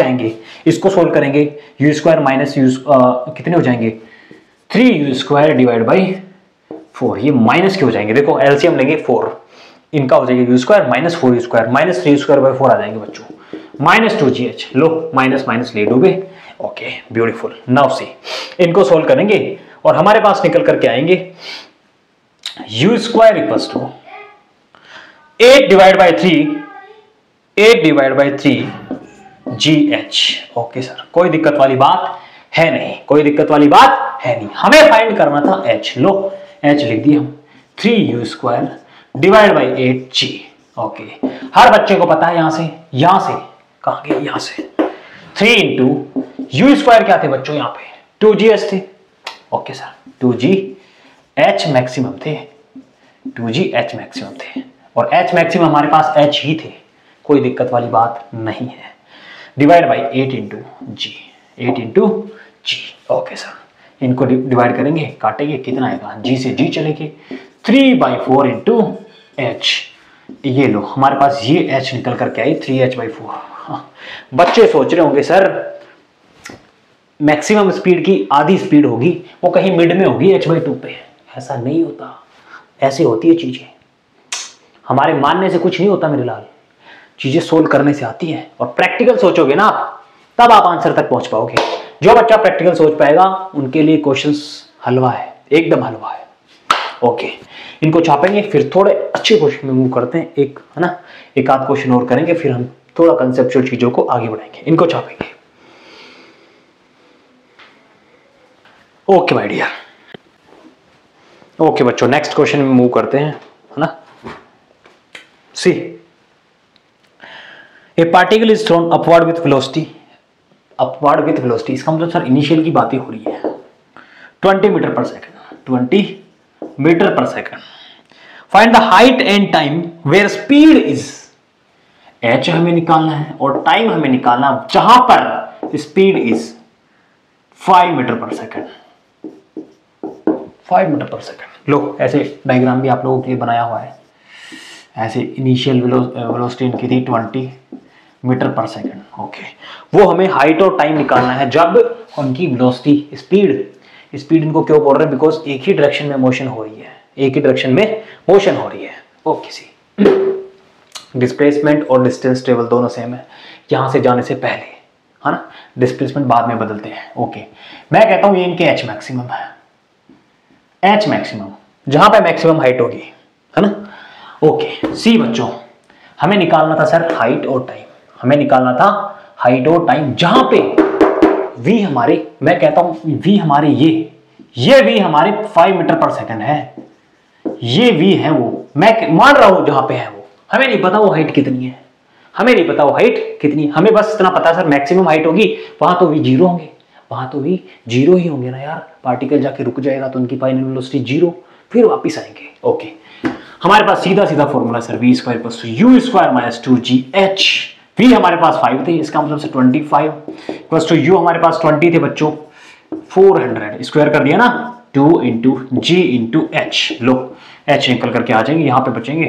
आएंगे। इसको सोल्व करेंगे, u² कितने हो जाएंगे, 3u² / 4, ये माइनस के हो जाएंगे। देखो एलसीएम लेंगे 4, इनका हो जाएगा u² - 4u² -3u²/4 आ जाएंगे बच्चों, -2gh। लो माइनस ले डूबे। Okay beautiful. नाउ सी, इनको सोल्व करेंगे और हमारे पास निकल करके आएंगे u² = 8/3gh। ओके सर, कोई दिक्कत वाली बात है नहीं, हमें फाइंड करना था h। लो h लिख दिया हम, 3u² / 8g। ओके, हर बच्चे को पता है यहां से कहां गया, यहां से 3 × u² क्या थे बच्चों, यहां पे 2gh थे। ओके सर, 2gh मैक्सिमम थे, और h मैक्सिमम हमारे पास h ही थे, कोई दिक्कत वाली बात नहीं है। Divide by 8 × g। Okay sir, इनको डिवाइड करेंगे, काटेंगे, कितना आएगा, g से g चलेंगे, 3/4 × h। ये लो हमारे पास ये h निकल करके आई 3h/4। बच्चे सोच रहे होंगे सर मैक्सिमम स्पीड की आधी स्पीड होगी, वो कहीं मिड में होगी h/2 पे। ऐसा नहीं होता, ऐसे होती है चीजें, हमारे मानने से कुछ नहीं होता मेरे लाल, चीजें सोल्व करने से आती है। और प्रैक्टिकल सोचोगे ना आप, तब आप आंसर तक पहुंच पाओगे। जो बच्चा प्रैक्टिकल सोच पाएगा उनके लिए क्वेश्चंस हलवा है, एकदम हलवा है। ओके, इनको छापेंगे, फिर थोड़े अच्छे क्वेश्चन में मूव करते हैं, एक है ना, एक आध क्वेश्चन और करेंगे, फिर हम थोड़ा कंसेप्चुअल चीजों को आगे बढ़ाएंगे। इनको छापेंगे। ओके माय डियर, ओके बच्चों, नेक्स्ट क्वेश्चन में मूव करते हैं, है ना। See, a particle is thrown upward with velocity, इसका मतलब सर इनिशियल की बातें हो रही है, 20 मीटर पर second. Find the height and time where speed is, h हमें निकालना है और टाइम हमें निकालना जहां पर स्पीड इज 5 मीटर पर सेकंड, 5 मीटर पर सेकंड। लो ऐसे डायग्राम भी आप लोगों के लिए बनाया हुआ है। ऐसे इनिशियल वेलोसिटी इनकी थी 20 मीटर पर सेकंड। ओके, वो हमें हाइट और टाइम निकालना है जब उनकी वेलोसिटी स्पीड इनको क्यों बोल रहे हैं, बिकॉज एक ही डायरेक्शन में मोशन हो रही है, एक ही डायरेक्शन में मोशन हो रही है। ओके सी, डिस्प्लेसमेंट और डिस्टेंस ट्रेवल दोनों सेम है यहां से जाने से पहले, है ना। डिस्प्लेसमेंट बाद में बदलते हैं। ओके, मैं कहता हूं ये इनके एच मैक्सिमम है, एच मैक्सिमम जहां पे मैक्सिमम हाइट होगी, है ना। ओके सी बच्चों, हमें निकालना था सर हाइट और टाइम, हमें निकालना था हाइट और टाइम जहां पे v हमारे, मैं कहता हूं v हमारे ये v हमारे 5 मीटर पर सेकंड है, ये v है वो, मैं मान रहा हूं जहां पे है वो, हमें नहीं पता वो हाइट कितनी है, हमें नहीं पता वो हाइट कितनी, हमें बस इतना पता है सर मैक्सिमम हाइट होगी, वहां तो v जीरो होंगे, वहां तो v जीरो ही होंगे ना यार, पार्टिकल जाके रुक जाएगा तो उनकी फाइनल वेलोसिटी जीरो, फिर वापिस आएंगे। ओके, हमारे पास सीधा सीधा formula sir v square plus u square minus 2gh, v हमारे पास 5 थे, इसका मतलब से 25 प्लस टू u हमारे पास 20 थे बच्चों, 400 स्क्वायर कर दिया ना, 2 इंटू जी इंटू एच, लो h निकल करके आ जाएंगे, यहाँ पे बचेंगे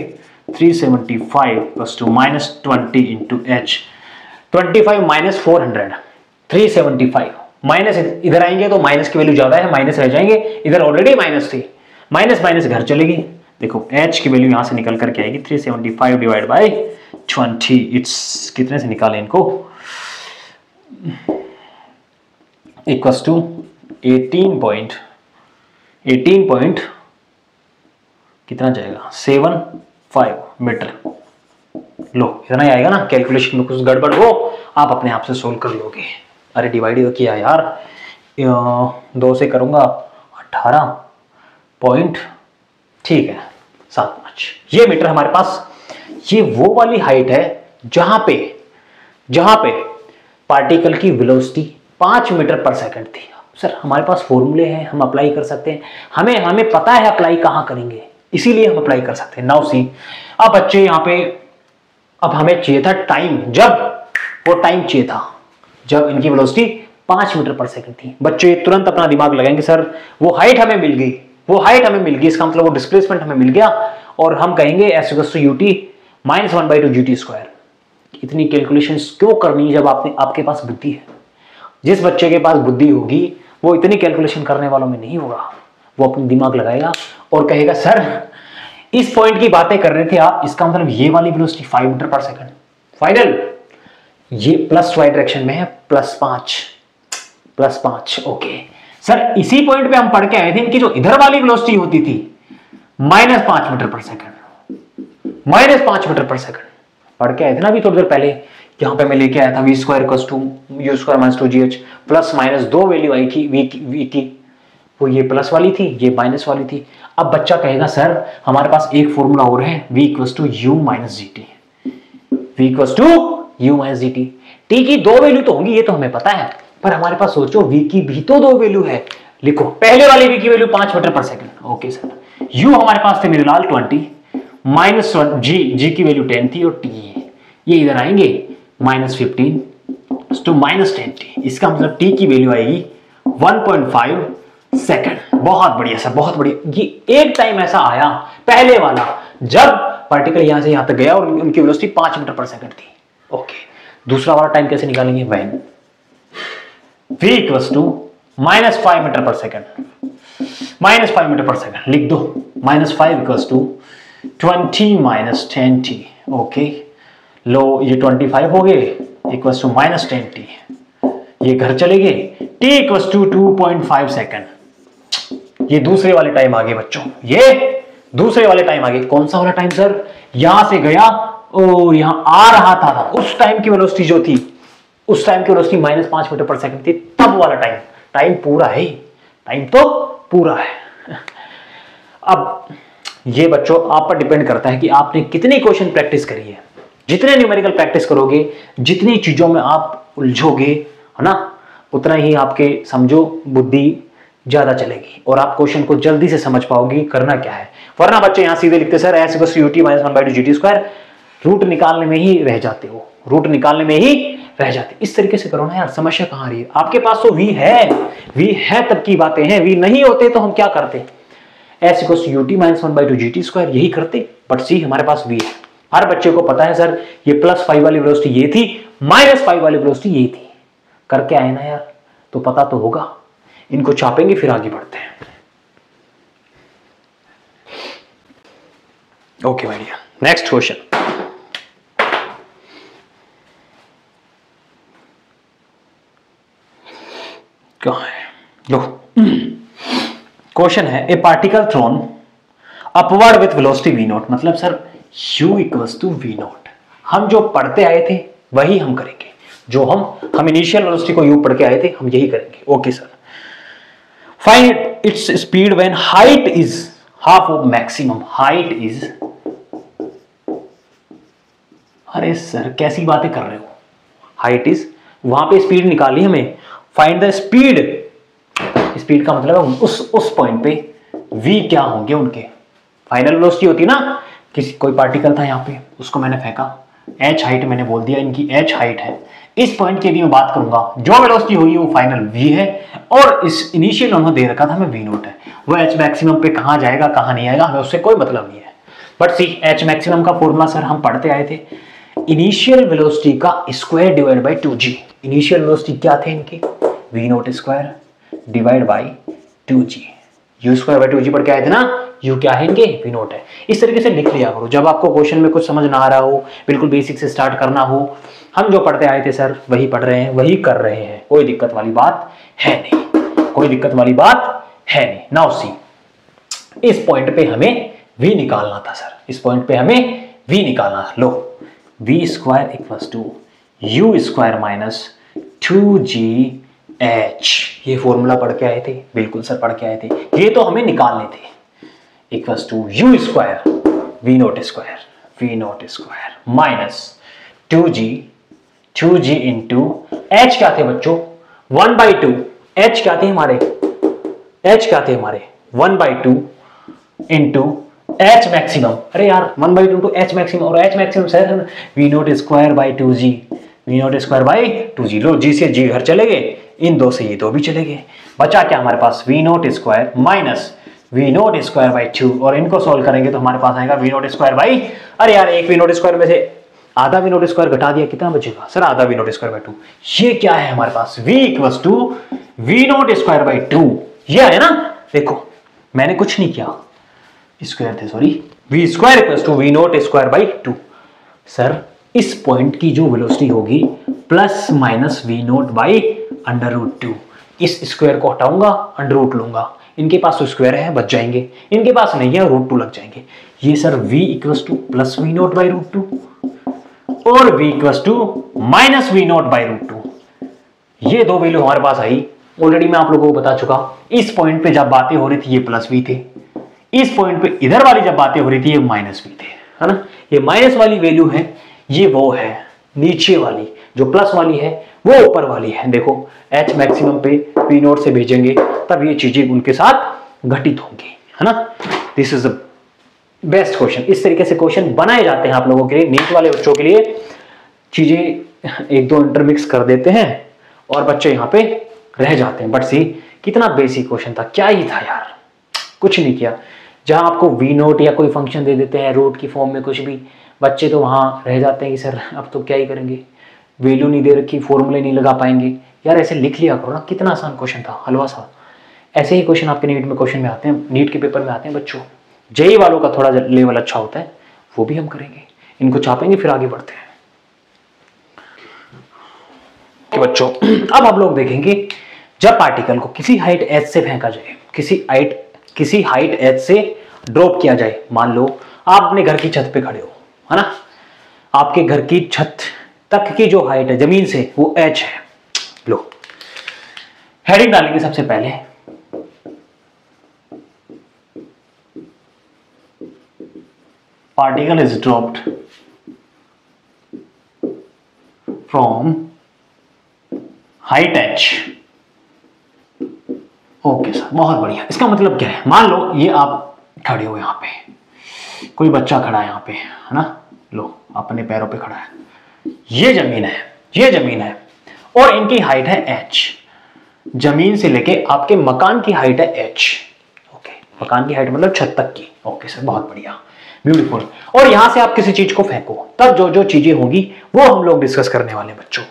375 plus two minus 20 into H, 25 minus 400 375, minus इधर आएंगे तो माइनस की वैल्यू ज्यादा है, माइनस रह जाएंगे, इधर ऑलरेडी माइनस थी, माइनस माइनस घर चलेगी, देखो h की वैल्यू यहां से निकल करके आएगी 375 डिवाइड बाय 20, इट्स कितने से निकालें इनको, इक्वल्स टू 18 पॉइंट कितना जाएगा 75 मीटर। लो इतना ही आएगा ना, कैलकुलेशन में कुछ गड़बड़ हो आप अपने आप से सोल्व कर लोगे। अरे डिवाइड तो किया यार, 2 से करूंगा 18 पॉइंट, ठीक है 7.5, ये मीटर हमारे पास, ये वो वाली हाइट है जहां पे पार्टिकल की वेलोसिटी 5 मीटर पर सेकंड थी। सर हमारे पास फॉर्मूले हैं, हम अप्लाई कर सकते हैं, हमें पता है अप्लाई कहां करेंगे, इसीलिए हम अप्लाई कर सकते हैं। नाउ सी, अब बच्चे यहां पे, अब हमें चाहिए था टाइम, जब वो टाइम चाहिए था जब इनकी वेलोसिटी 5 मीटर पर सेकंड थी। बच्चे तुरंत अपना दिमाग लगाएंगे, सर वो हाइट हमें मिल गई, वो हाइट हमें मिल गई, इसका मतलब वो डिस्प्लेसमेंट हमें मिल गया, और हम कहेंगे s equals to ut minus 1/2 gt square. इतनी कैलकुलेशंस क्यों करनी जब आपके पास बुद्धि है। जिस बच्चे के पास बुद्धि होगी वो इतनी कैलकुलेशन करने वालों में नहीं होगा, वो अपनी दिमाग लगाएगा और कहेगा सर इस पॉइंट की बातें कर रहे थे आप, इसका मतलब ये वाली वेलोसिटी 5 मीटर पर सेकंड, फाइनल ये प्लस y डायरेक्शन में है, +5, ओके सर इसी पॉइंट पे हम पढ़ के आए थे इनकी जो इधर वाली वेलोसिटी होती थी -5 मीटर पर सेकंड, -5 मीटर पर सेकंड पढ़ के आए थे ना अभी थोड़ी देर पहले। यहां पे मैं लेके आया था v square equals to u square minus 2gh, plus minus 2 value आई थी v की, वो ये प्लस वाली थी, ये माइनस वाली थी। अब बच्चा कहेगा सर हमारे पास एक फॉर्मूला और है, v equals to u minus gt, v equals to u minus gt, t की 2 वैल्यू तो होंगी ये तो हमें पता है, पर हमारे पास सोचो v की भी तो 2 वैल्यू है। लिखो पहले वाली v की वैल्यू 5 मीटर पर सेकंड, ओके सर। u हमारे पास थे मेरे लाल 20, माइनस g की वैल्यू 10 थी, और t ये इधर आएंगे -15 टू -10t, इसका मतलब t की वैल्यू आएगी 1.5 सेकंड। बहुत बढ़िया सर, बहुत बढ़िया। ये एक टाइम ऐसा आया पहले वाला जब पार्टिकल यहां से यहां तक गया और उनकी वेलोसिटी 5 मीटर पर सेकंड थी। ओके, दूसरा वाला टाइम कैसे निकालेंगे, when v equals to -5 metre पर सेकंड, -5 मीटर पर सेकंड लिख दो, -5 equals to 20 minus 10t, okay लो ये 25 हो गए इक्वल्स टू -10t, ये घर चले गए, t इक्वल्स टू 2.5 सेकंड। ये दूसरे वाले टाइम आ गए बच्चों, ये दूसरे वाले टाइम आ गए। कौन सा वाला टाइम सर, यहां से गया और यहां आ रहा था, उस टाइम की वेलोसिटी जो थी, उस टाइम की वेलोसिटी -5 मीटर पर सेकंड थी, तब वाला टाइम। टाइम पूरा है, टाइम तो पूरा है। अब ये बच्चों आप पर डिपेंड करता है कि आपने कितनी क्वेश्चन प्रैक्टिस करी है। जितने न्यूमेरिकल प्रैक्टिस करोगे, जितनी चीजों में आप उलझोगे, है ना, उतना ही आपके समझो बुद्धि ज्यादा चलेगी और आप क्वेश्चन को जल्दी से समझ पाओगे करना क्या है। वरना बच्चे यहां सीधे लिखते sir s equals to ut minus 1/2 gt square, root निकालने में ही रह जाते हो, रूट निकालने में ही रह जाते। इस तरीके से करो ना यार, समस्या कहाँ आ रही है आपके पास? तो v है तब की बातें हैं, v नहीं होते तो हम क्या करते? s equal to ut minus 1/2 gt square, यही करते। बट सी हमारे पास v है। हर बच्चे को पता है सर ये +5 वाली वेलोसिटी ये थी, -5 वाली वेलोसिटी ये थी। करके आए ना यार, तो पता तो होगा। इनको छापेंगे फिर आगे बढ़ते हैं। Okay my dear, next question. कहां है? लो, क्वेश्चन है a particle thrown upward with velocity v not, मतलब sir u equals to v not. हम जो पढ़ते आए थे वही हम करेंगे, जो हम इनिशियल वेलोसिटी को u पढ़ के आए थे हम यही करेंगे। Okay sir, find its speed when height is half of maximum. Height is, अरे सर कैसी बातें कर रहे हो? हाइट इज, वहां पे स्पीड निकाली हमें। फाइंड द स्पीड, स्पीड का मतलब है उस पॉइंट पे v क्या होंगे उनके। फाइनल वेलोसिटी होती है ना, किसी कोई पार्टिकल था यहाँ पे, उसको मैंने फेंका, h हाइट मैंने बोल दिया, इनकी h हाइट है। इस पॉइंट की यदि मैं बात करूंगा, जो वेलोसिटी हुई वो फाइनल v है, और इस इनिशियल उन्होंने दे रखा था हमें v नॉट है। वो h मैक्सिमम पे कहां जाएगा कहां नहीं आएगा हमें उससे कोई मतलब नहीं है। बट सी h मैक्सिमम का फॉर्मूला सर हम पढ़ते आए थे, इनिशियल वेलोसिटी का square divide by 2g। Initial velocity क्या थे इनके? v not square divide by 2g। u square by 2g पढ़ के आए थे ना, u क्या है इनके? v नॉट है। इस तरीके से लिख लिया करो जब आपको क्वेश्चन में कुछ समझ ना आ रहा हो, बिल्कुल बेसिक से स्टार्ट करना हो। हम जो पढ़ते आए थे सर वही पढ़ रहे हैं, वही कर रहे हैं, कोई दिक्कत वाली बात है नहीं, कोई दिक्कत वाली बात है नहीं। नाउ सी, इस पॉइंट पे हमें v निकालना था सर, इस पॉइंट पे हमें v निकालना था। लो, v square equals to u square minus 2gh, ये फॉर्मूला पढ़ के आए थे, बिल्कुल सर पढ़ के आए थे, ये तो हमें निकालने थे। Equals to u square v not square minus 2g into h क्या थे बच्चों? 1/2। h क्या थे हमारे? 1/2 इंटू h मैक्सिमम। अरे यार 1/2 इंटू h मैक्सिमम, और h maximum sir v not square by 2g। Low, g से g घर चले गए, इन दो से ये दो भी चले गए, बचा क्या हमारे पास? v not square minus v not square by 2, और इनको सॉल्व करेंगे तो हमारे पास आएगा v नॉट स्क्वायर बाई, अरे यार एक v नॉट स्क्वायर में से आधा v नॉट स्क्वायर घटा दिया, कितना बचेगा सर? आधा v नॉट स्क्वायर बाई 2। ये क्या है हमारे पास? v equals to v not square by 2, ये है ना। देखो मैंने कुछ नहीं किया, स्क्वायर थे sorry, v square equals to v not square by 2। Sir इस पॉइंट की जो वेलोसिटी होगी plus minus v not by √2। इस स्क्वायर को हटाऊंगा, √ लूंगा, इनके पास तो स्क्वायर है बच जाएंगे, इनके पास नहीं है, √2 लग जाएंगे। ये sir v equals to plus v not by √2 और v equals to minus v not by √2। ये दो वैल्यू हमारे पास आई। ऑलरेडी मैं आप लोगों को बता चुका, इस पॉइंट पे जब बातें हो रही थी ये प्लस v थे, इस पॉइंट पे इधर वाली जब बातें हो रही थी ये माइनस v थे, है ना। ये माइनस वाली वैल्यू है, ये वो है नीचे वाली, जो प्लस वाली है वो ऊपर वाली है। देखो h मैक्सिमम पे v नॉट से भेजेंगे तब ये चीजें उनके साथ घटित होंगी, है ना। This is the best question. इस तरीके से क्वेश्चन बनाए जाते हैं आप लोगों के लिए, नीट वाले बच्चों के लिए। चीजें एक दो इंटरमिक्स कर देते हैं और बच्चे यहाँ पे रह जाते हैं। बट सी कितना बेसिक क्वेश्चन था, क्या ही था यार, कुछ नहीं किया। जहां आपको v नॉट या कोई फंक्शन दे देते हैं रूट की फॉर्म में कुछ भी, बच्चे तो वहां रह जाते हैं कि सर अब तो क्या ही करेंगे, वैल्यू नहीं दे रखी, फॉर्मूले नहीं लगा पाएंगे। यार ऐसे लिख लिया करो ना, कितना आसान क्वेश्चन था, हलवा सा। ऐसे ही क्वेश्चन आपके नीट में क्वेश्चन में आते हैं, नीट के पेपर में आते हैं बच्चों। जेई वालों का थोड़ा लेवल अच्छा होता है, वो भी हम करेंगे, इनको छापेंगे फिर आगे बढ़ते हैं कि बच्चों। अब आप लोग देखेंगे जब पार्टिकल को किसी हाइट h से फेंका जाए, किसी हाइट h से ड्रॉप किया जाए, मान लो आप अपने घर की छत पे खड़े हो, है ना, आपके घर की छत तक की जो हाइट है जमीन से वो h है। लो हेडिंग डालेंगे सबसे पहले, particle is dropped from height h। Okay sir, बहुत बढ़िया। इसका मतलब क्या है, मान लो ये आप खड़े हो, यहाँ पे कोई बच्चा खड़ा है यहाँ पे, है ना, लो अपने पैरों पे खड़ा है, ये जमीन है, ये जमीन है और इनकी हाइट है h। जमीन से लेके आपके मकान की हाइट है h। ओके, मकान की हाइट मतलब छत तक की। ओके सर, बहुत बढ़िया, ब्यूटीफुल। और यहां से आप किसी चीज को फेंको, तब जो जो चीजें होंगी वो हम लोग डिस्कस करने वाले हैं बच्चों।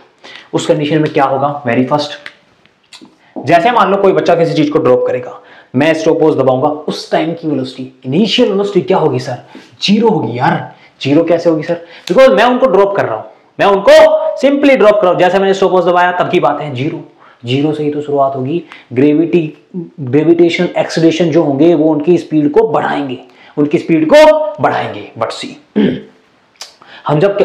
उस कंडीशन में क्या होगा, वेरी फर्स्ट, जैसे मान लो कोई बच्चा किसी चीज को ड्रॉप करेगा, मैं स्टॉपवॉच दबाऊंगा, उस टाइम की वेलोसिटी, इनिशियल वेलोसिटी क्या होगी सर, जीरो होगी यार। जीरो कैसे होगी सर, बिकॉज मैं उनको ड्रॉप कर रहा हूं, मैं उनको सिंपली ड्रॉप कर रहा हूं। जैसे मैंने स्टॉपवॉच दबाया तब की बात है, जीरो। जीरो से ही तो शुरुआत होगी। ग्रेविटेशनल एक्सीलरेशन जो होंगे वो उनकी स्पीड को बढ़ाएंगे, उनकी स्पीड को बढ़ाएंगे। बट सी, हम जब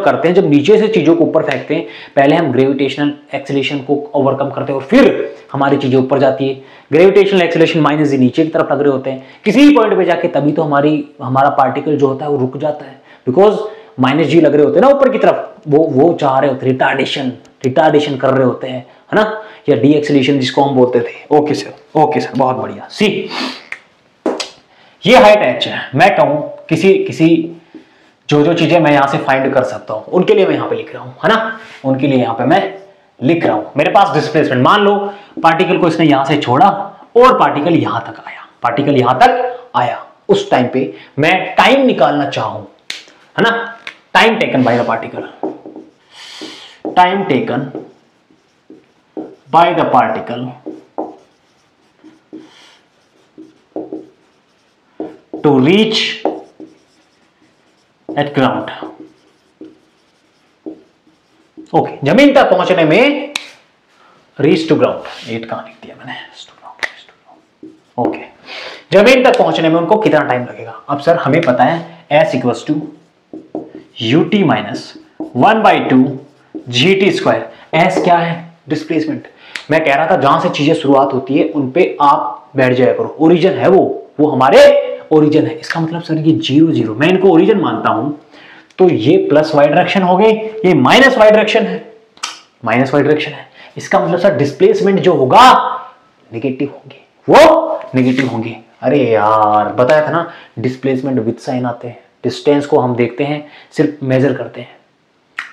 करते हैं, जब नीचे से चीजों को ऊपर फेंकते हैं, पहले हम ग्रेविटेशनल एक्सीलरेशन को ओवरकम करते हैं और फिर हमारी चीजें ऊपर जाती है। ग्रेविटेशनल एक्सीलरेशन माइनस जी नीचे की तरफ लग रहे होते हैं, किसी पॉइंट पे जाके तभी तो हमारा पार्टिकल जो होता है वो रुक जाता है, बिकॉज माइनस जी लग रहे होते हैं ना ऊपर की तरफ, वो चाह रहे होते, रिटार्डेशन कर रहे होते हैं, है ना, या डी एक्सीलरेशन जिसको हम बोलते थे। ओके सर, बहुत बढ़िया। सी, ये हाइट एच है, मैं कहूं किसी जो चीजें मैं यहां से फाइंड कर सकता हूं उनके लिए मैं यहां पे लिख रहा हूं, है ना, उनके लिए यहां पे मैं लिख रहा हूं। मेरे पास डिस्प्लेसमेंट, मान लो पार्टिकल को इसने यहां से छोड़ा और पार्टिकल यहां तक आया, उस टाइम पे मैं टाइम निकालना चाहूं, है ना, time taken by the particle, time taken by the particle to reach at ground. Okay, जमीन तक पहुंचने में, रीच टू ग्राउंड, 8 कहां लिख दिया मैंने, ओके, जमीन तक पहुंचने में उनको कितना टाइम लगेगा। अब सर हमें पता है S equals to ut minus 1/2 GT²। S क्या है, डिस्प्लेसमेंट। मैं कह रहा था जहां से चीजें शुरुआत होती है उन पे आप बैठ जाया करो, ओरिजिन है वो हमारे ओरिजिन है। इसका मतलब सर ये 0 0, मैं इनको ओरिजिन मानता हूं, तो ये प्लस वाई डायरेक्शन हो गई, ये माइनस वाई डायरेक्शन है, इसका मतलब सर डिस्प्लेसमेंट जो होगा नेगेटिव होंगे, वो नेगेटिव होंगे। अरे यार बताया था ना, डिस्प्लेसमेंट विद साइन आते हैं। डिस्टेंस को हम देखते हैं, सिर्फ मेजर करते हैं,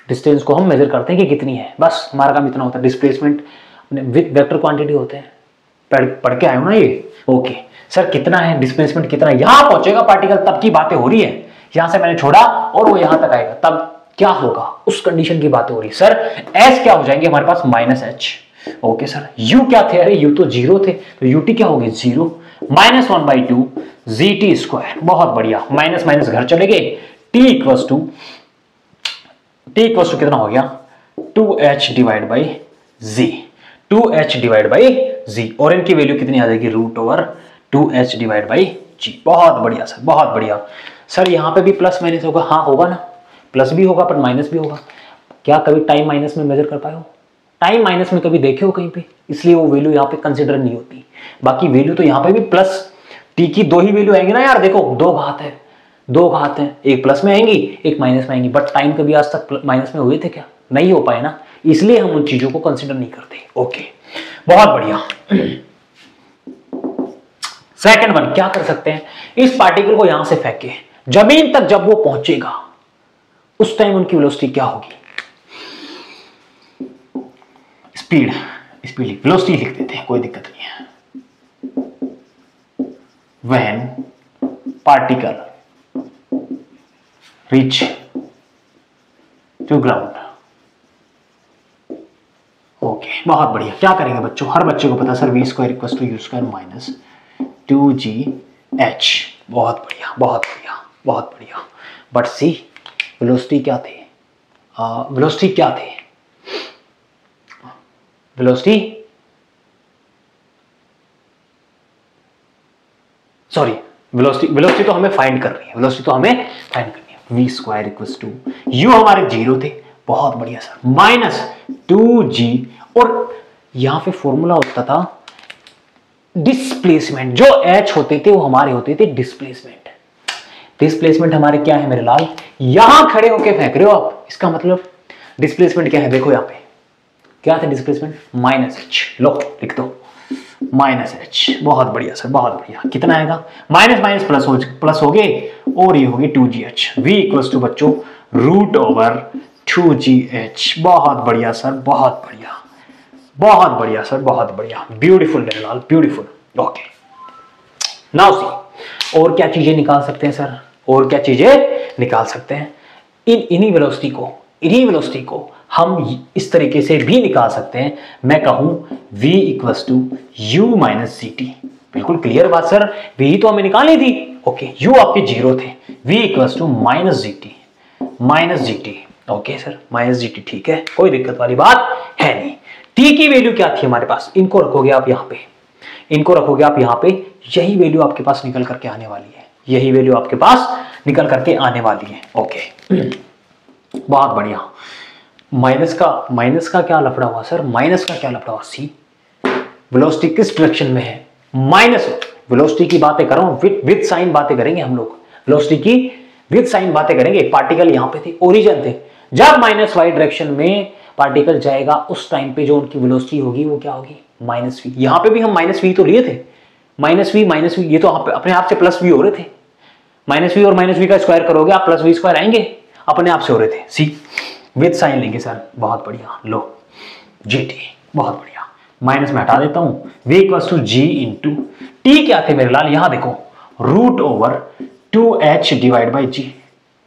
डिस्टेंस को हम मेजर करते हैं कि कितनी है, बस हमारा काम इतना होता है। डिस्प्लेसमेंट विद वेक्टर क्वांटिटी होते हैं, पढ़ के आए हो ना ये। ओके सर, कितना है डिस्प्लेसमेंट, कितना यहां पहुंचेगा पार्टिकल, तब की बातें हो रही है। यहां से मैंने छोड़ा और वो यहां तक आएगा, तब क्या होगा, उस कंडीशन की बातें हो रही है। सर एस क्या हो जाएंगे हमारे पास, minus H. Okay sir, u क्या थे, अरे यू तो 0 थे, तो यूटी क्या होगी, 0 माइनस 1/2 GT²। बहुत बढ़िया, माइनस माइनस घर चले गए। टी इक्वल्स टू कितना हो गया, 2h divide by g, 2h divide by g, और इनकी वैल्यू कितनी आ जाएगी, √2h डिवाइड बाई जी। बहुत बढ़िया सर, बहुत बढ़िया। सर यहाँ पे भी प्लस माइनस होगा, हाँ होगा ना, प्लस भी होगा पर माइनस भी होगा। क्या कभी टाइम माइनस में मेजर कर पाए हो, टाइम माइनस में कभी देखे हो कहीं पे, इसलिए वो वैल्यू यहाँ पे कंसिडर नहीं होती। बाकी वैल्यू तो यहाँ पे भी प्लस टी की 2 ही वैल्यू आएंगी ना यार, देखो 2 घात है, एक प्लस में आएंगी एक माइनस में आएंगी, बट टाइम कभी आज तक माइनस में हुए थे क्या, नहीं हो पाए ना, इसलिए हम उन चीजों को कंसिडर नहीं करते। ओके बहुत बढ़िया। सेकंड वन, क्या कर सकते हैं, इस पार्टिकल को यहां से फेंके, जमीन तक जब वो पहुंचेगा उस टाइम उनकी वेलोसिटी क्या होगी, स्पीड वेलोसिटी लिख देते हैं, कोई दिक्कत नहीं है। When particle reach to ground. Okay बहुत बढ़िया। क्या करेंगे बच्चों, हर बच्चे को पता sir v² = u² minus 2gh। बहुत बढ़िया, बहुत बढ़िया, बहुत बढ़िया। बट सी, वेलोसिटी क्या थे, वेलोसिटी तो हमें फाइंड करनी है, v² = u हमारे 0 थे, बहुत बढ़िया सर, माइनस 2g, और यहां पे फॉर्मूला होता था डिस्प्लेसमेंट, जो h होते थे वो हमारे होते थे डिस्प्लेसमेंट हमारे क्या है मेरे लाल, यहां खड़े होके फेंक रहे हो आप, इसका मतलब डिस्प्लेसमेंट क्या है, देखो यहां पे क्या था डिस्प्लेसमेंट, -h, लो लिख दो -h। बहुत बढ़िया सर, बहुत बढ़िया। कितना आएगा, माइनस माइनस प्लस हो गए और ये होगी 2gh। v = बच्चों 2gh। बहुत बढ़िया सर, बहुत बढ़िया, बहुत बढ़िया सर, बहुत बढ़िया, ब्यूटीफुल मेरे लाल, ब्यूटीफुल। ओके, नाउ सी, और क्या चीजें निकाल सकते हैं सर, और क्या चीजें निकाल सकते हैं? इन्हीं वेलोसिटी को हम इस तरीके से भी निकाल सकते हैं। मैं कहूं v equals to u minus g t. बिल्कुल क्लियर बात सर, v तो हमें निकालनी थी। ओके, u आपके जीरो थे, v equals to minus g t. Okay sir, minus g t, ठीक है, कोई दिक्कत वाली बात है नहीं। t की वैल्यू क्या थी हमारे पास, इनको रखोगे आप यहाँ पे, इनको रखोगे आप यहाँ पे, यही वैल्यू आपके पास निकल करके आने वाली है, यही वैल्यू आपके पास निकल करके आने वाली है। ओके, बहुत बढ़िया। माइनस का क्या लफड़ा हुआ सर, माइनस का क्या लफड़ा हुआ? सी, वेलोसिटी किस डायरेक्शन में है? माइनस। वेलोसिटी की बातें कर रहा हूं, विद साइन बातें करेंगे हम लोग, वेलोसिटी की विद साइन बातें करेंगे। पार्टिकल यहां पे थे, ओरिजिन थे, जब माइनस वाई डायरेक्शन में पार्टिकल जाएगा उस टाइम पे जो उनकी वेलोसिटी होगी वो क्या होगी? Minus v. यहां पे भी हम माइनस वी तो लिए थे, माइनस वी, ये तो अपने आप से प्लस वी हो रहे थे। माइनस वी और माइनस वी का स्क्वायर करोगे आप, प्लस वी स्क्वायर आएंगे, अपने आप से हो रहे थे। सी, विद साइन लेंगे सर, बहुत बढ़िया। लो जी टी, बहुत बढ़िया, माइनस में हटा देता हूं, v equals to G into T. क्या थे मेरे लाल, यहां देखो, root over 2h divide by G.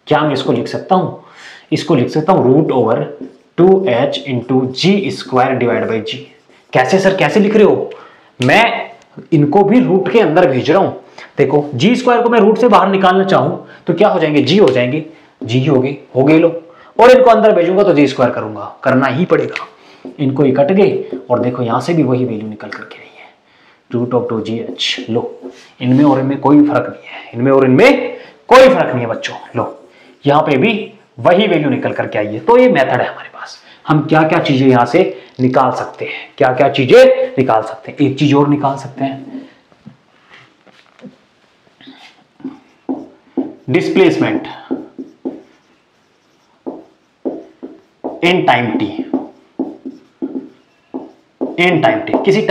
क्या मैं इसको लिख सकता हूं? इसको लिख सकता हूं root over 2h into G square divide by G. कैसे सर, कैसे लिख रहे हो? मैं इनको भी रूट के अंदर भेज रहा हूं। देखो, जी स्क्वायर को मैं रूट से बाहर निकालना चाहूं तो क्या हो जाएंगे? जी हो जाएंगे, जी हो गए लो, और इनको अंदर भेजूंगा तो जी स्क्वायर करूंगा, करना ही पड़ेगा। इनको ही कट गए, और देखो यहां से भी वही वैल्यू निकल करके आई है, रूट ऑफ 2gh। लो, इनमें और इनमें कोई फर्क नहीं है, इनमें और इनमें कोई फर्क नहीं है बच्चों। लो, यहां पे भी वही वैल्यू निकल करके आई है। तो ये मेथड है हमारे पास, हम क्या क्या चीजें यहां से निकाल सकते हैं, क्या क्या चीजें निकाल सकते हैं। एक चीज और निकाल सकते हैं, displacement in time T. In time T, किसी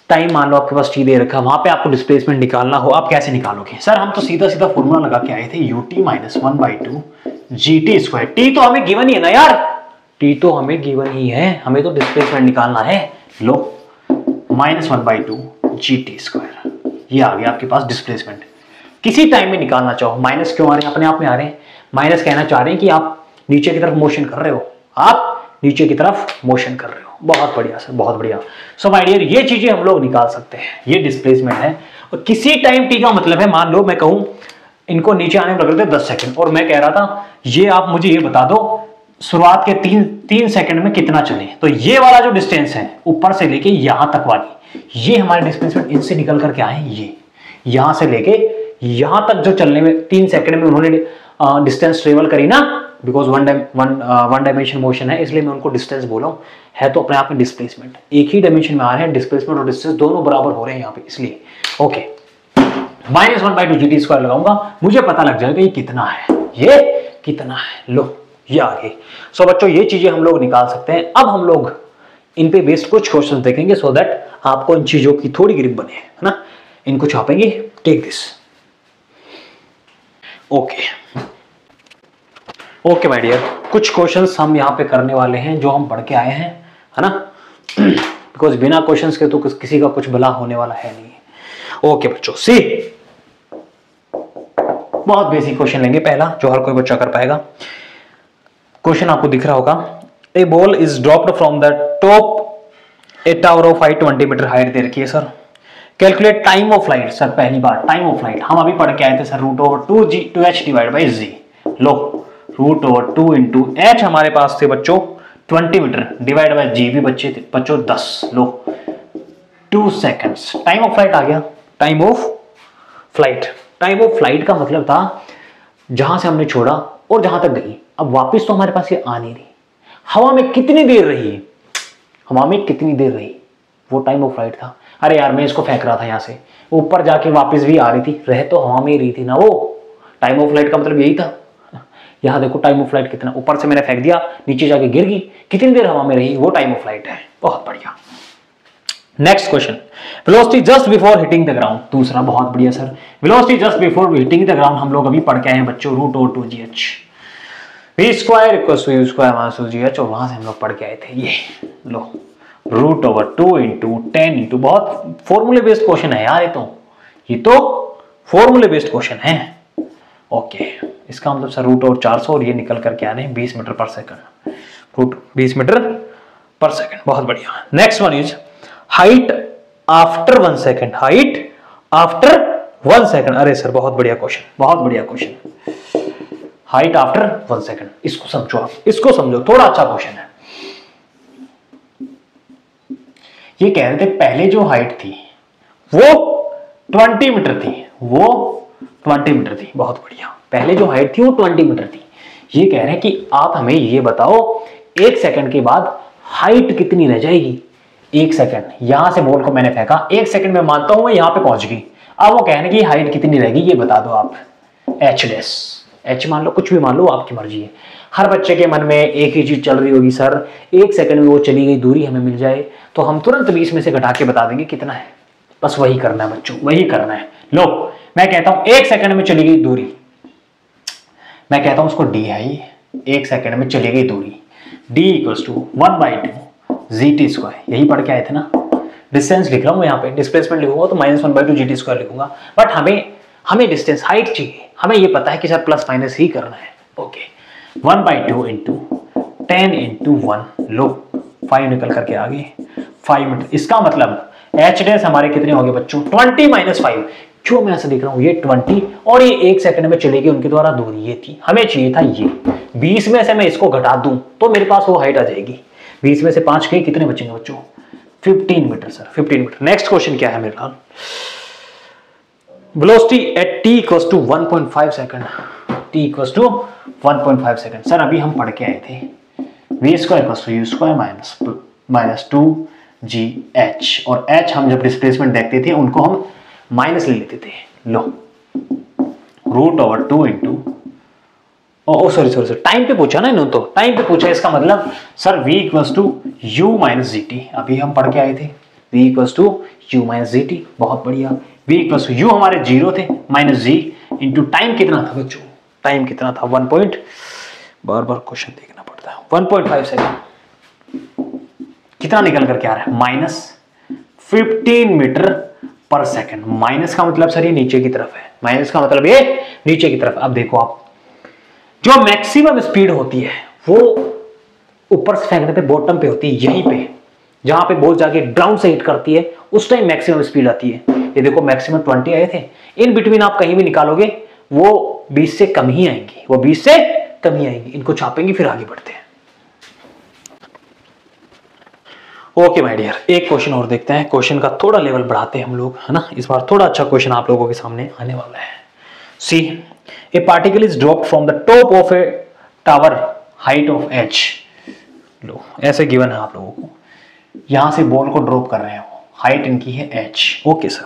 टाइम मान लो आपके पास टी दे रखा है, वहां पे आपको डिस्प्लेसमेंट निकालना हो, आप कैसे निकालोगे? सर हम तो सीधा सीधा फॉर्मूला लगा के आए थे, ut minus 1/2 gt square. T तो हमें गिवन ही है ना यार, टी तो हमें गिवन ही है, हमें तो डिस्प्लेसमेंट निकालना है। लो, माइनस 1/2 gt स्क्वायर, ये आ गया आपके पास डिस्प्लेसमेंट। किसी टाइम में निकालना चाहो, माइनस क्यों आ रहे हैं? अपने आप में आ रहे हैं, माइनस कहना चाह रहे हैं कि आप नीचे की तरफ मोशन कर रहे हो, आप नीचे की तरफ मोशन कर रहे हो। बहुत बढ़िया सर, बहुत बढ़िया। सो माय डियर, ये चीजें हम लोग निकाल सकते हैं, ये डिस्प्लेसमेंट है। और किसी टाइम टी का मतलब है, मान लो मैं कहूं इनको नीचे आने में लग रहे थे 10 सेकंड, और मैं कह रहा था ये आप मुझे ये बता दो शुरुआत के 3 सेकंड में कितना चले। तो ये वाला जो डिस्टेंस है ऊपर से लेके यहां तक वाली, ये हमारे डिस्प्लेसमेंट इनसे निकल करके आए, ये यहां से लेके यहां तक जो चलने में 3 सेकंड में उन्होंने डिस्टेंस ट्रेवल करी ना, बिकॉज वन डायमेंशन मोशन है, इसलिए मैं उनको डिस्टेंस बोला हूं, है तो अपने आप में डिस्प्लेसमेंट। एक ही डायमेंशन में आ रहे हैं, डिस्प्लेसमेंट और डिस्टेंस दोनों बराबर हो रहे हैं यहाँ पे, इसलिए ओके। माइनस 1/2 gt स्क्वायर लगाऊंगा, मुझे पता लग जाएगा ये कितना है, ये कितना है। लो, ये आ गए। सो बच्चों, ये चीजें हम लोग निकाल सकते हैं। अब हम लोग इन पे बेस्ड कुछ क्वेश्चन देखेंगे, सो दैट आपको इन चीजों की थोड़ी ग्रिप बने, है ना। इनको छापेंगे, take this. Okay my dear, कुछ क्वेश्चंस हम यहाँ पे करने वाले हैं जो हम पढ़ के आए हैं, है ना, बिकॉज बिना क्वेश्चंस के तो किसी का कुछ भला होने वाला है नहीं। ओके बच्चों, सी, बहुत बेसिक क्वेश्चन लेंगे पहला, जो हर कोई बच्चा कर पाएगा। क्वेश्चन आपको दिख रहा होगा, a ball is dropped from the top a tower of height 20 metre height दे रखी है sir. Calculate time of flight. Sir पहली बार टाइम ऑफ फ्लाइट हम अभी पढ़ के आए थे sir, root over 2h divide by g. लो, रूट ओवर 2 इंटू एच हमारे पास थे बच्चों 20 मीटर डिवाइड बाई जी भी बच्चे थे बच्चों 10। लो, 2 सेकेंड्स, टाइम ऑफ फ्लाइट आ गया। टाइम ऑफ फ्लाइट का मतलब था जहां से हमने छोड़ा और जहां तक गई, अब वापस तो हमारे पास ये आ नहीं रही। हवा में कितनी देर रही, वो टाइम ऑफ फ्लाइट था। अरे यार, मैं इसको फेंक रहा था यहां से, ऊपर जाके वापस भी आ रही थी, रह तो हवा में ही रही थी ना वो। टाइम ऑफ फ्लाइट का मतलब यही था। यहां देखो टाइम ऑफ फ्लाइट कितना, ऊपर से मैंने फेंक दिया, नीचे जाके गिर गई, कितनी देर हवा में रही, वो टाइम ऑफ फ्लाइट है। बहुत बढ़िया। Next question, velocity just before hitting the ground. दूसरा, बहुत बढ़िया sir, velocity just before hitting the ground हम लोग अभी पढ़ के आए हैं बच्चों, root over 2gh। V square equal to u square minus 2gh, और वहां से हम लोग पढ़ के आए थे ये लो √2 इंटू 10 इंटू, बहुत फॉर्मूले बेस्ड क्वेश्चन है यार ये तो फॉर्मूले बेस्ड क्वेश्चन है। ओके, इसका मतलब सर √400 और ये निकल करके आ रहे हैं 20 मीटर पर सेकंड, रूट 20 मीटर पर सेकंड। बहुत बढ़िया। Next one is height after 1 second, height after 1 second. अरे सर बहुत बढ़िया क्वेश्चन, बहुत बढ़िया क्वेश्चन। हाइट आफ्टर 1 सेकंड, इसको समझो आप, इसको समझो, थोड़ा अच्छा क्वेश्चन है। ये कह रहे थे पहले जो हाइट थी वो 20 मीटर थी, वो 20 मीटर थी। बहुत बढ़िया, पहले जो हाइट थी वो 20 मीटर थी। ये कह रहे हैं कि आप हमें ये बताओ 1 सेकंड के बाद हाइट कितनी रह जाएगी। 1 सेकंड, यहां से बॉल को मैंने फेंका, 1 सेकंड में मानता हूं मैं यहां पे पहुंच गई। अब वो कह रहे हैं कि हाइट कितनी रहेगी ये बता दो आप। एच डैश, एच मान लो, कुछ भी मान लो, आपकी मर्जी है। हर बच्चे के मन में एक ही चीज चल रही होगी, सर 1 सेकंड में वो चली गई दूरी हमें मिल जाए तो हम तुरंत 20 में से घटा के बता देंगे कितना है। बस वही करना है बच्चों, वही करना है। लो मैं कहता हूं 1 सेकंड में चली गई दूरी, मैं कहता हूं उसको डी है। 1 सेकंड में चली गई दूरी, डी इक्वल टू 1/2 GT²। यही पढ़ के आए थे ना। डिस्टेंस लिख रहा हूं यहाँ पे, डिस्प्लेसमेंट लिखूंगा तो -1/2 GT² लिखूंगा, बट हमें डिस्टेंस हाइट चाहिए। हमें ये पता है कि सर प्लस माइनस ही करना है। ओके, 1/2 इंटू 10 इंटू 1, लो 5 निकल करके आ गए, 5 मीटर। इसका मतलब एच डैश हमारे कितने हो गए बच्चों, 20 - 5। क्यों मैं ऐसा लिख रहा हूं, ये 20 और ये 1 सेकंड में चलेगी उनके द्वारा दूरी ये थी, हमें चाहिए था ये। 20 में से मैं इसको घटा दूं तो मेरे पास वो हाइट आ जाएगी। 20 में से 5 गए, कितने बचेंगे बच्चों, 15 metre sir, 15 metre. Next question क्या है मेरे ख्याल, velocity at t equals to 1.5 second, t equals to 1.5 second. Sir अभी हम पढ़ के आए थे v square equals to u square minus 2gh, और h हम जब डिस्प्लेसमेंट देखते थे उनको हम माइनस ले लेते थे। लो √2 इंटू, सॉरी टाइम पे पूछा ना इन्होंने, तो टाइम पे पूछा। इसका मतलब sir v equals to u minus gt, अभी हम पढ़ के आए थे v equals to u minus gt। बहुत बढ़िया, v इक्वल्स टू u हमारे 0 थे माइनस g इंटू टाइम कितना था बच्चों, टाइम कितना था 1 पॉइंट, बार बार क्वेश्चन देखना पड़ता है, 1.5 सेकंड। कितना निकल करके आ रहा है, -15 मीटर पर सेकंड। माइनस का मतलब सर ये नीचे की तरफ है, माइनस का मतलब ये नीचे की तरफ। अब देखो आप, जो मैक्सिमम स्पीड होती है वो ऊपर से फेंकने पे बॉटम पे होती है, यहीं पे जहां पे बॉल जाके ग्राउंड से हिट करती है उस टाइम मैक्सिमम स्पीड आती है। ये देखो मैक्सिमम 20 आए थे, इन बिटवीन आप कहीं भी निकालोगे वो 20 से कम ही आएंगी, वो 20 से कम ही आएंगी। इनको छापेंगे फिर आगे बढ़ते हैं। ओके माय डियर, एक क्वेश्चन और देखते हैं, क्वेश्चन का थोड़ा लेवल बढ़ाते हैं हम लोग, है ना। इस बार थोड़ा अच्छा क्वेश्चन आप लोगों के सामने आने वाला है। See, a particle is dropped from the top of a tower, height of h। लो ऐसे गिवन है आप लोगों को, यहां से बॉल को ड्रॉप कर रहे हो, हाइट इनकी है h। Okay sir,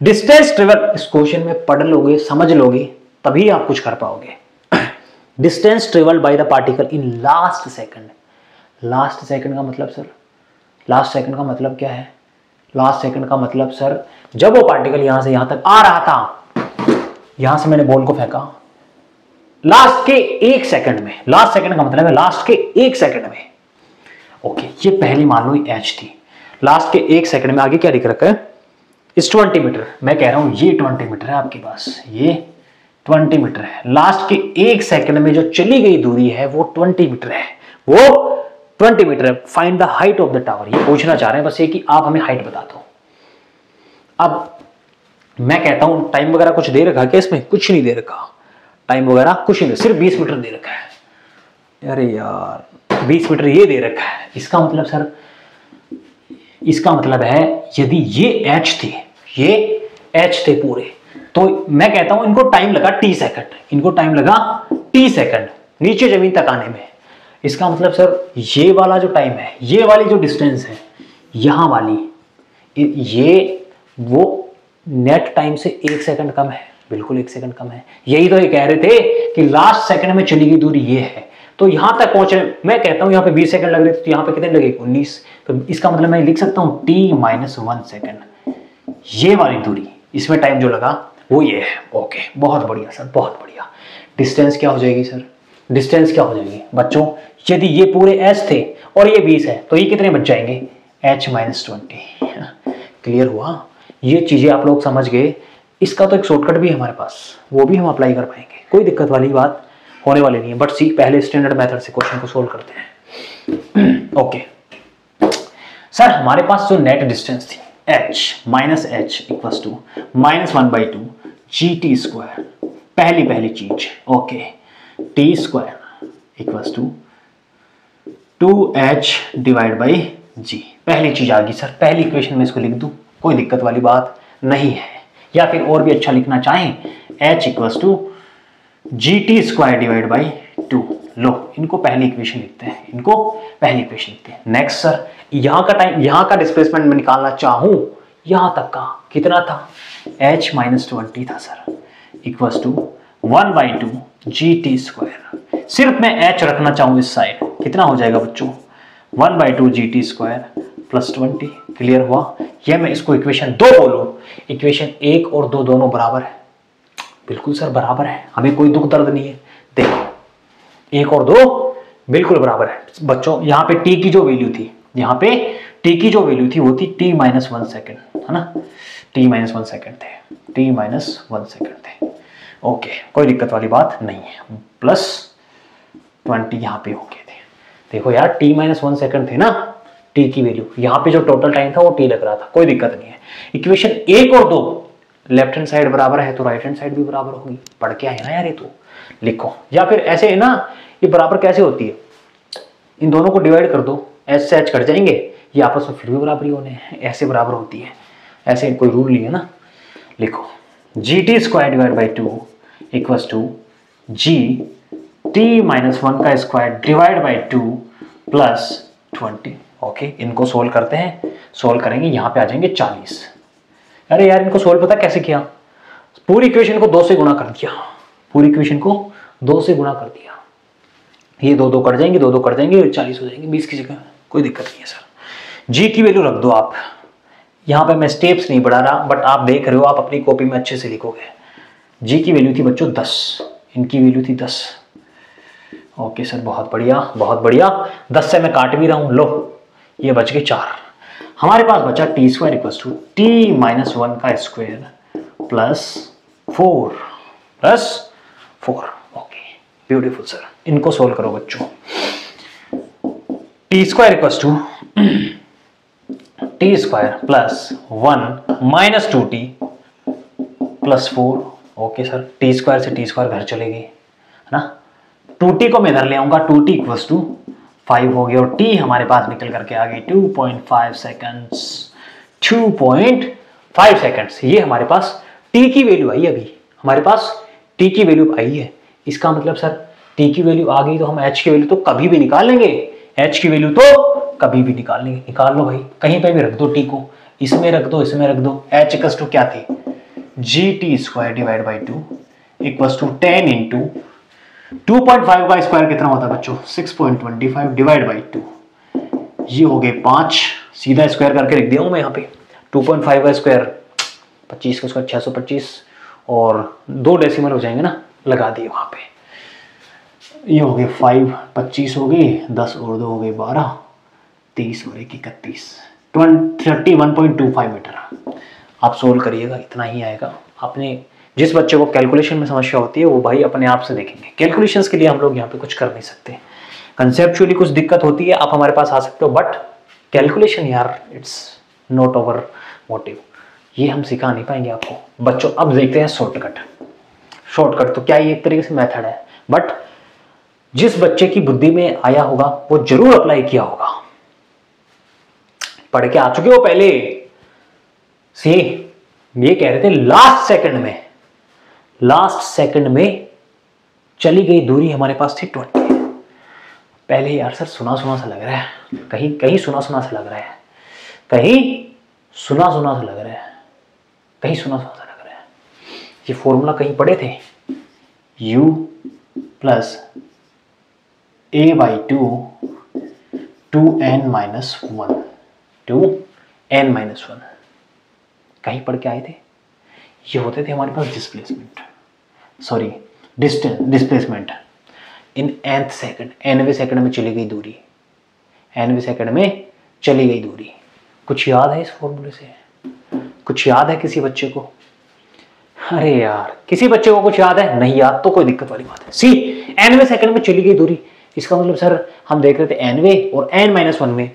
distance travel, इस क्वेश्चन में पढ़ लोगे समझ लोगे तभी आप कुछ कर पाओगे। Distance travel by the particle in last second. Last second का मतलब सर, लास्ट सेकंड का मतलब क्या है, लास्ट सेकंड का मतलब सर जब वो पार्टिकल यहां से यहां तक आ रहा था, यहां से मैंने बॉल को फेंका, लास्ट के 1 सेकंड में, लास्ट सेकंड का मतलब है लास्ट के 1 सेकंड में। ओके, ये पहली मान लो h थी, लास्ट के 1 सेकंड में आगे क्या लिख रखा है, इस 20 मीटर। मैं कह रहा हूं ये 20 मीटर है आपके पास, ये 20 मीटर है। लास्ट के 1 सेकंड में जो चली गई दूरी है वो 20 मीटर है, वो 20 मीटर है। Find the height of the tower, ये पूछना चाह रहे हैं बस ये कि आप हमें हाइट बता दो। अब मैं कहता हूं टाइम वगैरह कुछ दे रखा क्या इसमें, कुछ नहीं दे रखा, टाइम वगैरह कुछ नहीं, सिर्फ 20 मीटर दे रखा है। अरे यार 20 मीटर ये दे रखा है, इसका मतलब सर, इसका मतलब है यदि ये h थे, ये h थे पूरे, तो मैं कहता हूं इनको टाइम लगा t सेकंड, इनको टाइम लगा t सेकंड नीचे जमीन तक आने में। इसका मतलब सर ये वाला जो टाइम है, ये वाली जो डिस्टेंस है यहां वाली, ये वो नेट टाइम से 1 सेकंड कम है, बिल्कुल 1 सेकंड कम है। यही तो ये कह रहे थे कि लास्ट सेकंड में चली गई दूरी ये है, तो यहां तक पहुंचने, मैं कहता हूं यहां पे 20 सेकंड लग रहे थे, तो यहां पे कितने लगे, 19। तो इसका मतलब मैं लिख सकता हूं t - 1 सेकंड, ये वाली दूरी, इसमें टाइम जो लगा वो ये है। ओके, बहुत बढ़िया सर, बहुत बढ़िया। डिस्टेंस क्या हो जाएगी सर, डिस्टेंस क्या हो जाएगी बच्चों, यदि ये पूरे h थे और ये 20 है तो ये कितने बच जाएंगे, h माइनस 20। क्लियर हुआ, ये चीजें आप लोग समझ गए। इसका तो एक शॉर्टकट भी है हमारे पास, वो भी हम अप्लाई कर पाएंगे, कोई दिक्कत वाली बात होने वाली नहीं है। बट सी पहले स्टैंडर्ड मेथड से क्वेश्चन को सोल्व करते हैं। ओके सर, हमारे पास जो नेट डिस्टेंस थी h minus h equals to -1/2 GT², पहली चीज। Okay, T² equals to 2h divide by g, पहली चीज आ गई सर। पहली इक्वेशन में इसको लिख दूं, कोई दिक्कत वाली बात नहीं है। या फिर और भी अच्छा लिखना चाहें, h equals to GT² divide by 2। लो, इनको पहली इक्वेशन लिखते हैं, इनको पहली इक्वेशन लिखते हैं। नेक्स्ट सर, यहाँ का टाइम, यहाँ का डिस्प्लेसमेंट में निकालना चाहूं, यहाँ तक का कितना था, h माइनस 20 था सर, इक्वल्स टू 1/2 GT²। सिर्फ मैं h रखना चाहूं इस साइड, कितना हो जाएगा बच्चों, 1/2 GT² प्लस 20। क्लियर हुआ, यह मैं इसको इक्वेशन 2 बोलूं, इक्वेशन 1 और 2 दोनों बराबर है। बिल्कुल सर बराबर है, हमें कोई दुख दर्द नहीं है। देखो 1 और 2 बिल्कुल बराबर है बच्चों। यहाँ पे t की जो वैल्यू थी, यहाँ पे t की जो वैल्यू थी वो थी t-1 सेकेंड, है ना, t-1 सेकेंड थे, t-1 सेकेंड थे। ओके, कोई दिक्कत वाली बात नहीं है। प्लस 20 यहाँ पे हो गए थे। देखो यार, t-1 सेकेंड थे ना, t की वैल्यू, यहाँ पे जो टोटल टाइम था वो t लग रहा था, कोई दिक्कत नहीं है। इक्वेशन 1 और 2 लेफ्ट हैंड साइड बराबर है तो राइट हैंड साइड भी बराबर होगी। पढ़ के आए ना यार, ये तो लिखो। या फिर ऐसे है ना, ये बराबर कैसे होती है, इन दोनों को डिवाइड कर दो, h से h कट जाएंगे, ये आपस में फिर भी बराबर ही होने हैं, ऐसे बराबर होती है, ऐसे कोई रूल नहीं है ना। लिखो GT² divide by 2 equals to GT-1 का square divide by 2 plus 20। Okay, इनको सोल्व करते हैं, सोल्व करेंगे, यहाँ पे आ जाएंगे 40। अरे यार, इनको सोल्व पता कैसे किया, पूरी इक्वेशन को 2 से गुणा कर दिया, पूरी इक्वेशन को 2 से गुणा कर दिया, ये 2 कट जाएंगे, 2 कट जाएंगे, 40 हो जाएंगे 20 की जगह, कोई दिक्कत नहीं है सर। जी की वैल्यू रख दो आप, यहाँ पे मैं स्टेप्स नहीं बढ़ा रहा, बट आप देख रहे हो, आप अपनी कॉपी में अच्छे से लिखोगे। जी की वैल्यू थी बच्चों 10, इनकी वैल्यू थी 10। ओके सर, बहुत बढ़िया बहुत बढ़िया। 10 से मैं काट भी रहा हूँ, लो ये बच गए 4। हमारे पास बचा T² इक्वल्स टू t-1 का square plus 4। Okay, beautiful sir, इनको सोल्व करो बच्चों। T² equals to t² plus 1 minus 2t plus 4। Okay sir, T² से T² घर चले गए, है ना। 2t को मैं इधर ले आऊंगा, 2t इक्वल्स टू 5 हो गया, और t हमारे पास निकल करके आ गई 2.5 सेकंड्स। 2.5 सेकंड्स, ये हमारे पास t की वैल्यू आई, अभी हमारे पास t की वैल्यू आई है। इसका मतलब सर, t की वैल्यू आ गई तो हम h की वैल्यू तो कभी भी निकाल लेंगे, h की वैल्यू तो कभी भी निकाल लेंगे। निकाल लो भाई, कहीं पे भी रख दो t को, इसमें रख दो, इसमें रख दो। h इक्वल्स टू क्या थी, GT² divide by 2 equals to 10 into 2.5 का स्क्वायर कितना होता है बच्चों, 6.25 डिवाइड बाई 2, ये हो गए 5। सीधा स्क्वायर करके लिख दिया हूं मैं यहाँ पे। 2.5 का स्क्वायर 25 का स्क्वायर 625, और 2 डेसिमल हो जाएंगे ना, लगा दिए वहां पे। ये हो गए 5, 25 हो गए, 10 और 2 हो गए 12, 30 और 1 31, 31.25 मीटर। आप सोल्व करिएगा, इतना ही आएगा। आपने जिस बच्चे को कैलकुलेशन में समस्या होती है वो भाई अपने आप से देखेंगे, कैलकुलेशंस के लिए हम लोग यहाँ पे कुछ कर नहीं सकते। कंसेप्चुअली कुछ दिक्कत होती है, आप हमारे पास आ सकते हो, बट कैलकुलेशन यार, इट्स नॉट अवर मोटिव, ये हम सिखा नहीं पाएंगे आपको बच्चों। अब देखते हैं शॉर्टकट। शॉर्टकट तो क्या, ये एक तरीके से मेथड है, बट जिस बच्चे की बुद्धि में आया होगा वो जरूर अप्लाई किया होगा, पढ़ के आ चुके हो पहले से। ये कह रहे थे लास्ट सेकंड में चली गई दूरी हमारे पास थी 20। पहले यार सर सुना सा लग रहा है, कहीं सुना सा लग रहा है, कहीं सुना सा लग रहा है, कहीं सुना सा लग रहा है। ये फॉर्मूला कहीं पढ़े थे, u plus a by 2 2n-1 2n-1 कहीं पढ़ के आए थे। ये होते थे हमारे पास डिस्प्लेसमेंट, सॉरी डिस्प्लेसमेंट। इन nth सेकंड, nवें सेकंड में चली गई दूरी, nवें सेकंड में चली गई दूरी। कुछ याद है इस फॉर्मूले से? कुछ याद है किसी बच्चे को? अरे यार, किसी बच्चे को कुछ याद है? नहीं याद तो कोई दिक्कत वाली बात है। सी, nवें सेकंड में चली गई दूरी, इसका मतलब सर हम देख रहे थे nवें और n-1 में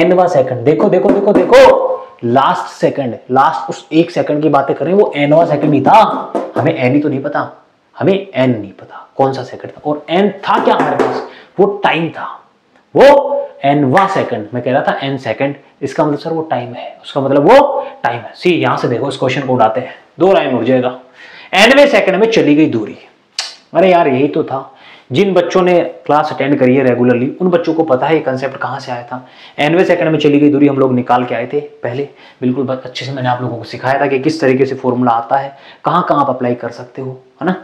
nवां सेकंड। देखो देखो देखो देखो, लास्ट सेकंड, लास्ट उस एक सेकंड की बातें करें, वो nवां सेकंड ही था। हमें n ही तो नहीं पता, हमें n नहीं पता कौन सा सेकंड था, और n था क्या हमारे पास? वो टाइम था, वो nवां सेकंड। मैं कह रहा था n सेकंड, इसका मतलब सर वो टाइम है, उसका मतलब वो टाइम है। सी, यहां से देखो, इस क्वेश्चन को उड़ाते हैं, 2 लाइन उड़ जाएगा। nवें सेकंड में चली गई दूरी, अरे यार यही तो था। जिन बच्चों ने क्लास अटेंड करी है रेगुलरली, उन बच्चों को पता है ये कंसेप्ट कहां से आया था। nवें सेकंड में चली गई दूरी हम लोग निकाल के आए थे पहले, बिल्कुल अच्छे से मैंने आप लोगों को सिखाया था कि किस तरीके से फॉर्मूला आता है, कहां कहां आप अप्लाई कर सकते हो, है ना।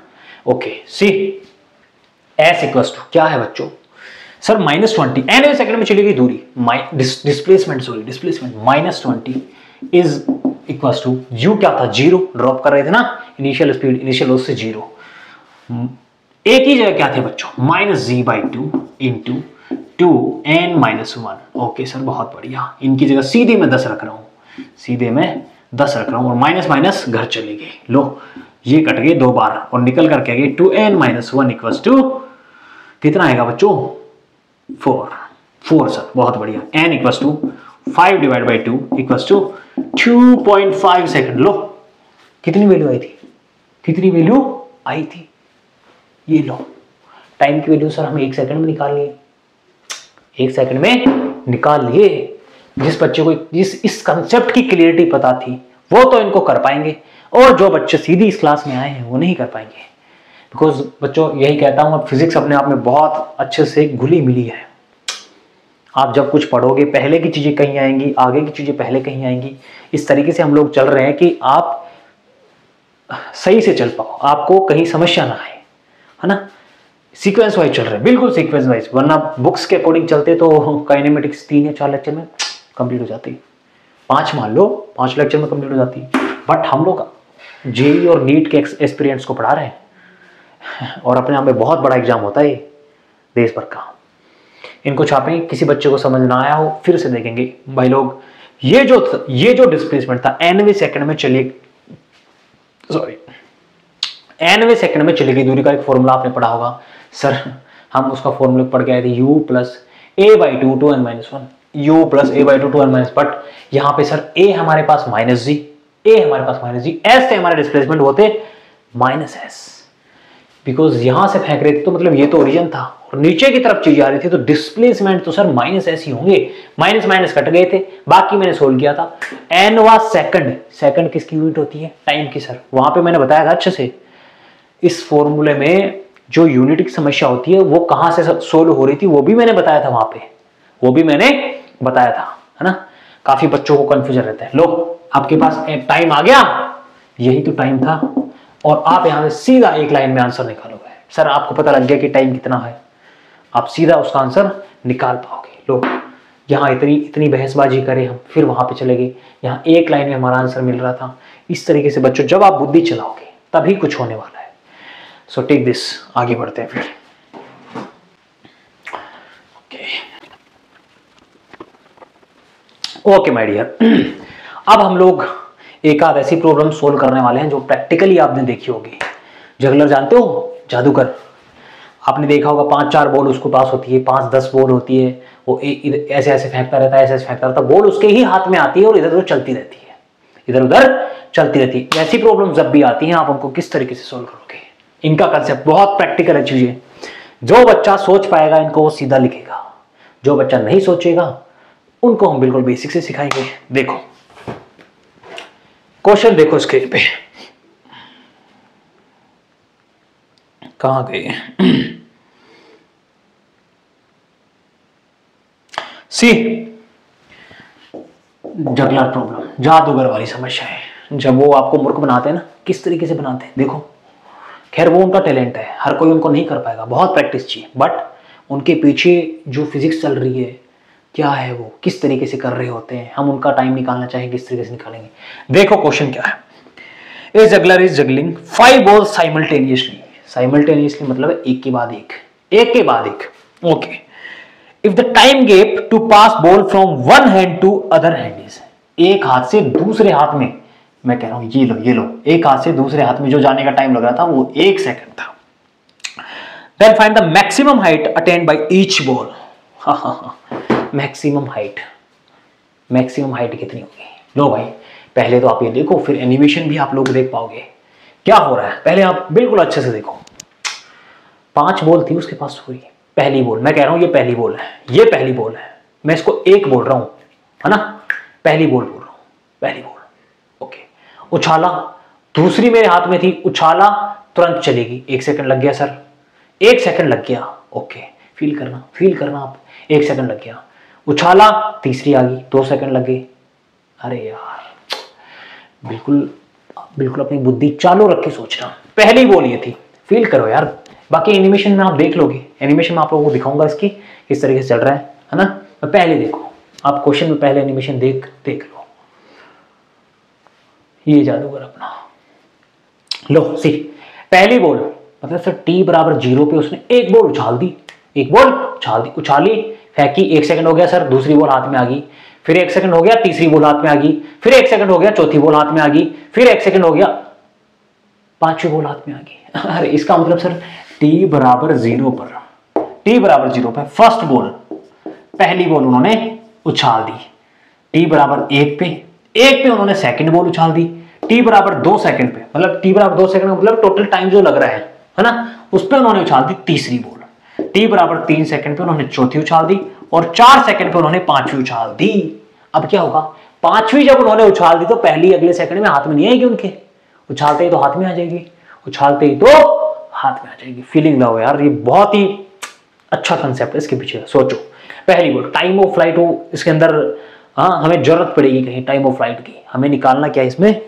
Okay, see, s equals to क्या है बच्चों? सर -20, nवें सेकंड में चली गई दूरी, displacement -20 is equals to, u क्या था? 0, ड्रॉप कर रहे थे ना, इनिशियल स्पीड, इनिशियल वेलोसिटी से 0। एक ही जगह क्या थे बच्चों? -g/2 into 2n-1। Okay sir, बहुत बढ़िया। इनकी जगह सीधे मैं 10 रख रहा हूं, सीधे मैं 10 रख रहा हूं, और माइनस माइनस घर चले गए। लो, ये कट गए 2 बार और निकल करके आ गए 2n-1 इक्वल्स टू कितना आएगा बच्चों? 4 सर, बहुत बढ़िया। n equals to 5/2 equals to 2.5 second. लो, कितनी वैल्यू आई थी? कितनी वैल्यू आई थी? ये लो, टाइम की वैल्यू सर हम 1 सेकंड में निकाल लिए, 1 सेकंड में निकाल लिए। जिस बच्चे को इस कंसेप्ट की क्लियरिटी पता थी वो तो इनको कर पाएंगे, और जो बच्चे सीधी इस क्लास में आए हैं वो नहीं कर पाएंगे। बिकॉज बच्चों, यही कहता हूं, अब फिजिक्स अपने आप में बहुत अच्छे से घुली मिली है। आप जब कुछ पढ़ोगे, पहले की चीजें कहीं आएंगी, आगे की चीजें पहले कहीं आएंगी। इस तरीके से हम लोग चल रहे हैं कि आप सही से चल पाओ, आपको कहीं समस्या ना आए, है ना। सीक्वेंस वाइज चल रहे हैं, बिल्कुल सीक्वेंस वाइज, वरना बुक्स के अकॉर्डिंग चलते तो काइनेमेटिक्स 3 या 4 लेक्चर में कंप्लीट हो जाती, 5 मान लो, 5 लेक्चर में कंप्लीट हो जाती। बट हम लोग जेई और नीट के एक्सपीरियंस को पढ़ा रहे हैं, और अपने आप में बहुत बड़ा एग्जाम होता है देश भर का। इनको छापें, किसी बच्चे को समझ ना आया हो फिर से देखेंगे भाई लोग। ये जो डिस्प्लेसमेंट था, nवें सेकंड में nवें सेकंड में चली गई दूरी का एक फॉर्मूला आपने पढ़ा होगा सर। हम उसका फॉर्मूला पढ़ के आए थे, u plus a/2 2n-1, u plus a/2 2n-, but यहां पे सर a हमारे पास -g, a हमारे पास -g, s से हमारे डिस्प्लेसमेंट होते -s। बिकॉज यहां से फेंक रहे थे तो मतलब ये तो ओरिजिन था, और नीचे की तरफ चीज आ रही थी तो डिस्प्लेसमेंट तो सर -s ही होंगे। माइनस माइनस कट गए थे, बाकी मैंने सोल्व किया था। nवां सेकंड, सेकंड किसकी यूनिट होती है? टाइम की सर। वहां पे मैंने बताया था अच्छे से, इस फॉर्मूले में जो यूनिट की समस्या होती है वो कहां से सोल्व हो रही थी वो भी मैंने बताया था वहां पे, वो भी मैंने बताया था, है ना। काफी बच्चों को कंफ्यूजन रहता है। लो, आपके पास टाइम आ गया, यही तो टाइम था, और आप यहां से सीधा एक लाइन में आंसर निकालोगे। सर आपको पता लग गया कि टाइम कितना है, आप सीधा उसका आंसर निकाल पाओगे। लो, यहाँ इतनी बहसबाजी करें हम, फिर वहां पे चले गए, यहाँ एक लाइन में हमारा आंसर मिल रहा था। इस तरीके से बच्चों जब आप बुद्धि चलाओगे तभी कुछ होने वाला है। सो टेक दिस, आगे बढ़ते हैं फिर। ओके माय डियर, अब हम लोग एक आध ऐसी प्रॉब्लम सोल्व करने वाले हैं जो प्रैक्टिकली आपने देखी होगी। जगलर जानते हो, जादूगर, आपने देखा होगा 5-4 बॉल उसको पास होती है, 5-10 बॉल होती है, वो ऐसे ऐसे फेंकता रहता है, ऐसे ऐसे फेंकता रहता है, बॉल उसके ही हाथ में आती है और इधर उधर चलती रहती है, इधर उधर चलती रहती है। ऐसी प्रॉब्लम जब भी आती है आप उनको किस तरीके से सोल्व करोगे? इनका कंसेप्ट बहुत प्रैक्टिकल है चीजें। जो बच्चा सोच पाएगा इनको वो सीधा लिखेगा, जो बच्चा नहीं सोचेगा उनको हम बिल्कुल बेसिक से सिखाएंगे। देखो क्वेश्चन, देखो स्क्रीन पे, कहां गए? सी, जगलर प्रॉब्लम, जादूगर वाली समस्या है। जब वो आपको मूर्ख बनाते हैं ना, किस तरीके से बनाते हैं देखो। खैर वो उनका टैलेंट है, हर कोई उनको नहीं कर पाएगा, बहुत प्रैक्टिस चाहिए, बट उनके पीछे जो फिजिक्स चल रही है क्या है, वो किस तरीके से कर रहे होते हैं, हम उनका टाइम निकालना चाहें किस तरीके से निकालेंगे। देखो क्वेश्चन क्या है, a juggler is juggling 5 balls simultaneously. Simultaneously मतलब एक के बाद एक, एक के बाद एक। Okay, if the time gap to pass ball from one hand to other hand is, एक हाथ से दूसरे हाथ में, मैं कह रहा हूं ये लो, एक हाथ से दूसरे हाथ में जो जाने का टाइम लग रहा था वो 1 सेकंड था। Then find the maximum height attained by each ball. Maximum height, maximum height कितनी होगी? लो भाई, पहले तो आप ये देखो, फिर एनिमेशन भी आप लोग देख पाओगे क्या हो रहा है। पहले आप बिल्कुल अच्छे से देखो। 5 बॉल थी उसके पास, पूरी पहली बॉल, मैं कह रहा हूं ये पहली बॉल है, ये पहली बॉल है, मैं इसको 1 बोल रहा हूं, है ना, पहली बॉल बोल रहा हूं, पहली बॉल। ओके, उछाला, दूसरी मेरे हाथ में थी, उछाला, तुरंत चलेगी। 1 सेकंड लग गया सर, 1 सेकंड लग गया। ओके, फील करना आप, 1 सेकंड लग गया। उछाला, तीसरी आ गई, 2 सेकंड लग गए। अरे यार, बिल्कुल अपनी बुद्धि चालू रख के सोचना। पहली बॉल ये थी, फील करो यार। बाकी एनिमेशन में आप देख लोगे, एनिमेशन में आप लोगों को दिखाऊंगा इसकी किस तरीके से चल रहा है ना। पहले देखो आप, क्वेश्चन में पहले एनिमेशन देख लो। ये जादूगर अपना, लो सी, पहली बॉल मतलब सर t बराबर 0 पे उसने एक बॉल उछाल दी, उछाली, फेंकी, 1 सेकंड हो गया सर, दूसरी बॉल हाथ में आ गई, फिर 1 सेकंड हो गया, तीसरी बॉल हाथ में आ गई, फिर 1 सेकंड हो गया, चौथी बॉल हाथ में आ गई, फिर 1 सेकंड हो गया, पांचवी बॉल हाथ में आ गई। अरे इसका मतलब सर t बराबर 0 पर फर्स्ट बॉल, पहली बॉल उन्होंने उछाल दी, t बराबर 1 पे उन्होंने सेकंड बॉल उछाल दी, t बराबर 2 सेकंड पे, मतलब t बराबर 2 सेकंड मतलब टोटल टाइम जो लग रहा है ना, उस पे उन्होंने उछाल दी तीसरी बॉल। t बराबर 3 सेकंड पे उन्होंने चौथी उछाल दी, और 4 सेकंड पे उन्होंने पांचवी उछाल दी। अब क्या होगा, पांचवी जब उन्होंने उछाल दी तो पहली अगले सेकंड में हाथ में नहीं आएगी उनके, उछालते ही तो हाथ में आ जाएगी, उछालते ही तो हाथ में आ जाएगी। फीलिंग लाओ यार, ये बहुत ही अच्छा कंसेप्ट है इसके पीछे। सोचो, पहली बॉल, टाइम ऑफ फ्लाइट हो इसके अंदर, हाँ हमें जरूरत पड़ेगी कहीं टाइम ऑफ फ्लाइट की, हमें निकालना क्या है इसमें,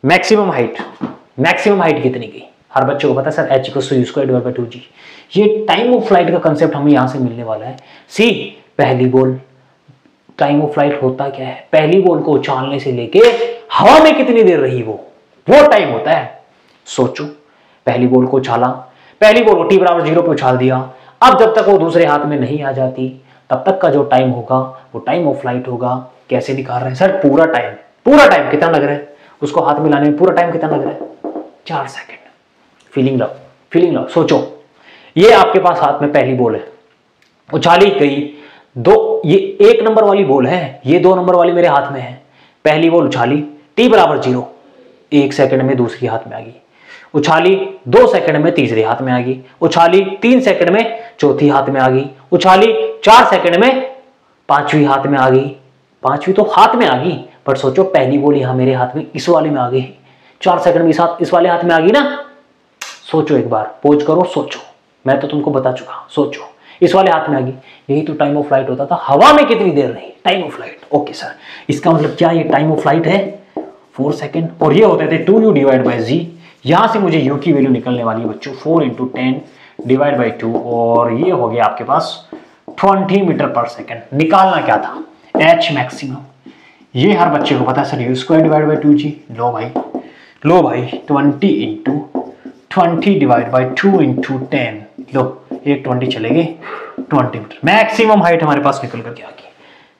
मैक्सिमम हाइट कितनी की। हर बच्चे को पता है सर h=u²/2g, ये टाइम ऑफ फ्लाइट का कंसेप्ट हमें यहां से मिलने वाला है। सी, पहली बॉल, टाइम ऑफ फ्लाइट होता क्या है, पहली बॉल को उछालने से लेके हवा में कितनी देर रही वो टाइम होता है। सोचो, पहली बॉल को उछाला, पहली बॉल को t बराबर 0 पे उछाल दिया, अब जब तक वो दूसरे हाथ में नहीं आ जाती तब तक का जो टाइम होगा वो टाइम ऑफ फ्लाइट होगा। कैसे निकाल रहे हैं सर, पूरा टाइम कितना लग रहा है उसको हाथ में लाने में, पूरा टाइम कितना लग रहा है, 4 सेकंड। फीलिंग लाओ, सोचो, ये आपके पास हाथ में पहली बॉल है, उछाली गई, ये 1 नंबर वाली बॉल है, ये 2 नंबर वाली मेरे हाथ में है। पहली बॉल उछाली, t बराबर 0, 1 सेकंड में दूसरी हाथ में आ गई, उछाली 2 सेकंड में तीसरे हाथ में आ गई, उछाली 3 सेकंड में चौथी हाथ में आ गई, उछाली 4 सेकंड में पांचवी हाथ में आ गई, पांचवी तो हाथ में आ गई, पर सोचो पहली बॉल यहां मेरे हाथ में इस वाले में आ गई, 4 सेकंड में इस वाले हाथ में आ गई ना। सोचो, एक बार पॉज करो, सोचो, मैं तो तुमको बता चुका, सोचो, इस वाले हाथ में आ गई, यही तो टाइम ऑफ फ्लाइट होता था। हवा में कितनी देर रही, time of flight. Okay sir, इसका मतलब क्या, ये टाइम ऑफ फ्लाइट है 4 सेकंड, और ये होते थे 2u डिवाइड बाई जी। यहां से मुझे u की वैल्यू निकलने वाली है बच्चों 4 × 10 डिवाइड बाई 2, और ये हो गया आपके पास 20 मीटर पर सेकंड। निकालना क्या था, h मैक्सिमम, ये हर बच्चे को पता है sir u² divide by 2g। लो भाई 20 डिवाइड बाई 2 × 10, लो एक 20 चले गए, 20 मीटर। मैक्सिमम हाइट हमारे पास निकल करके आ गई।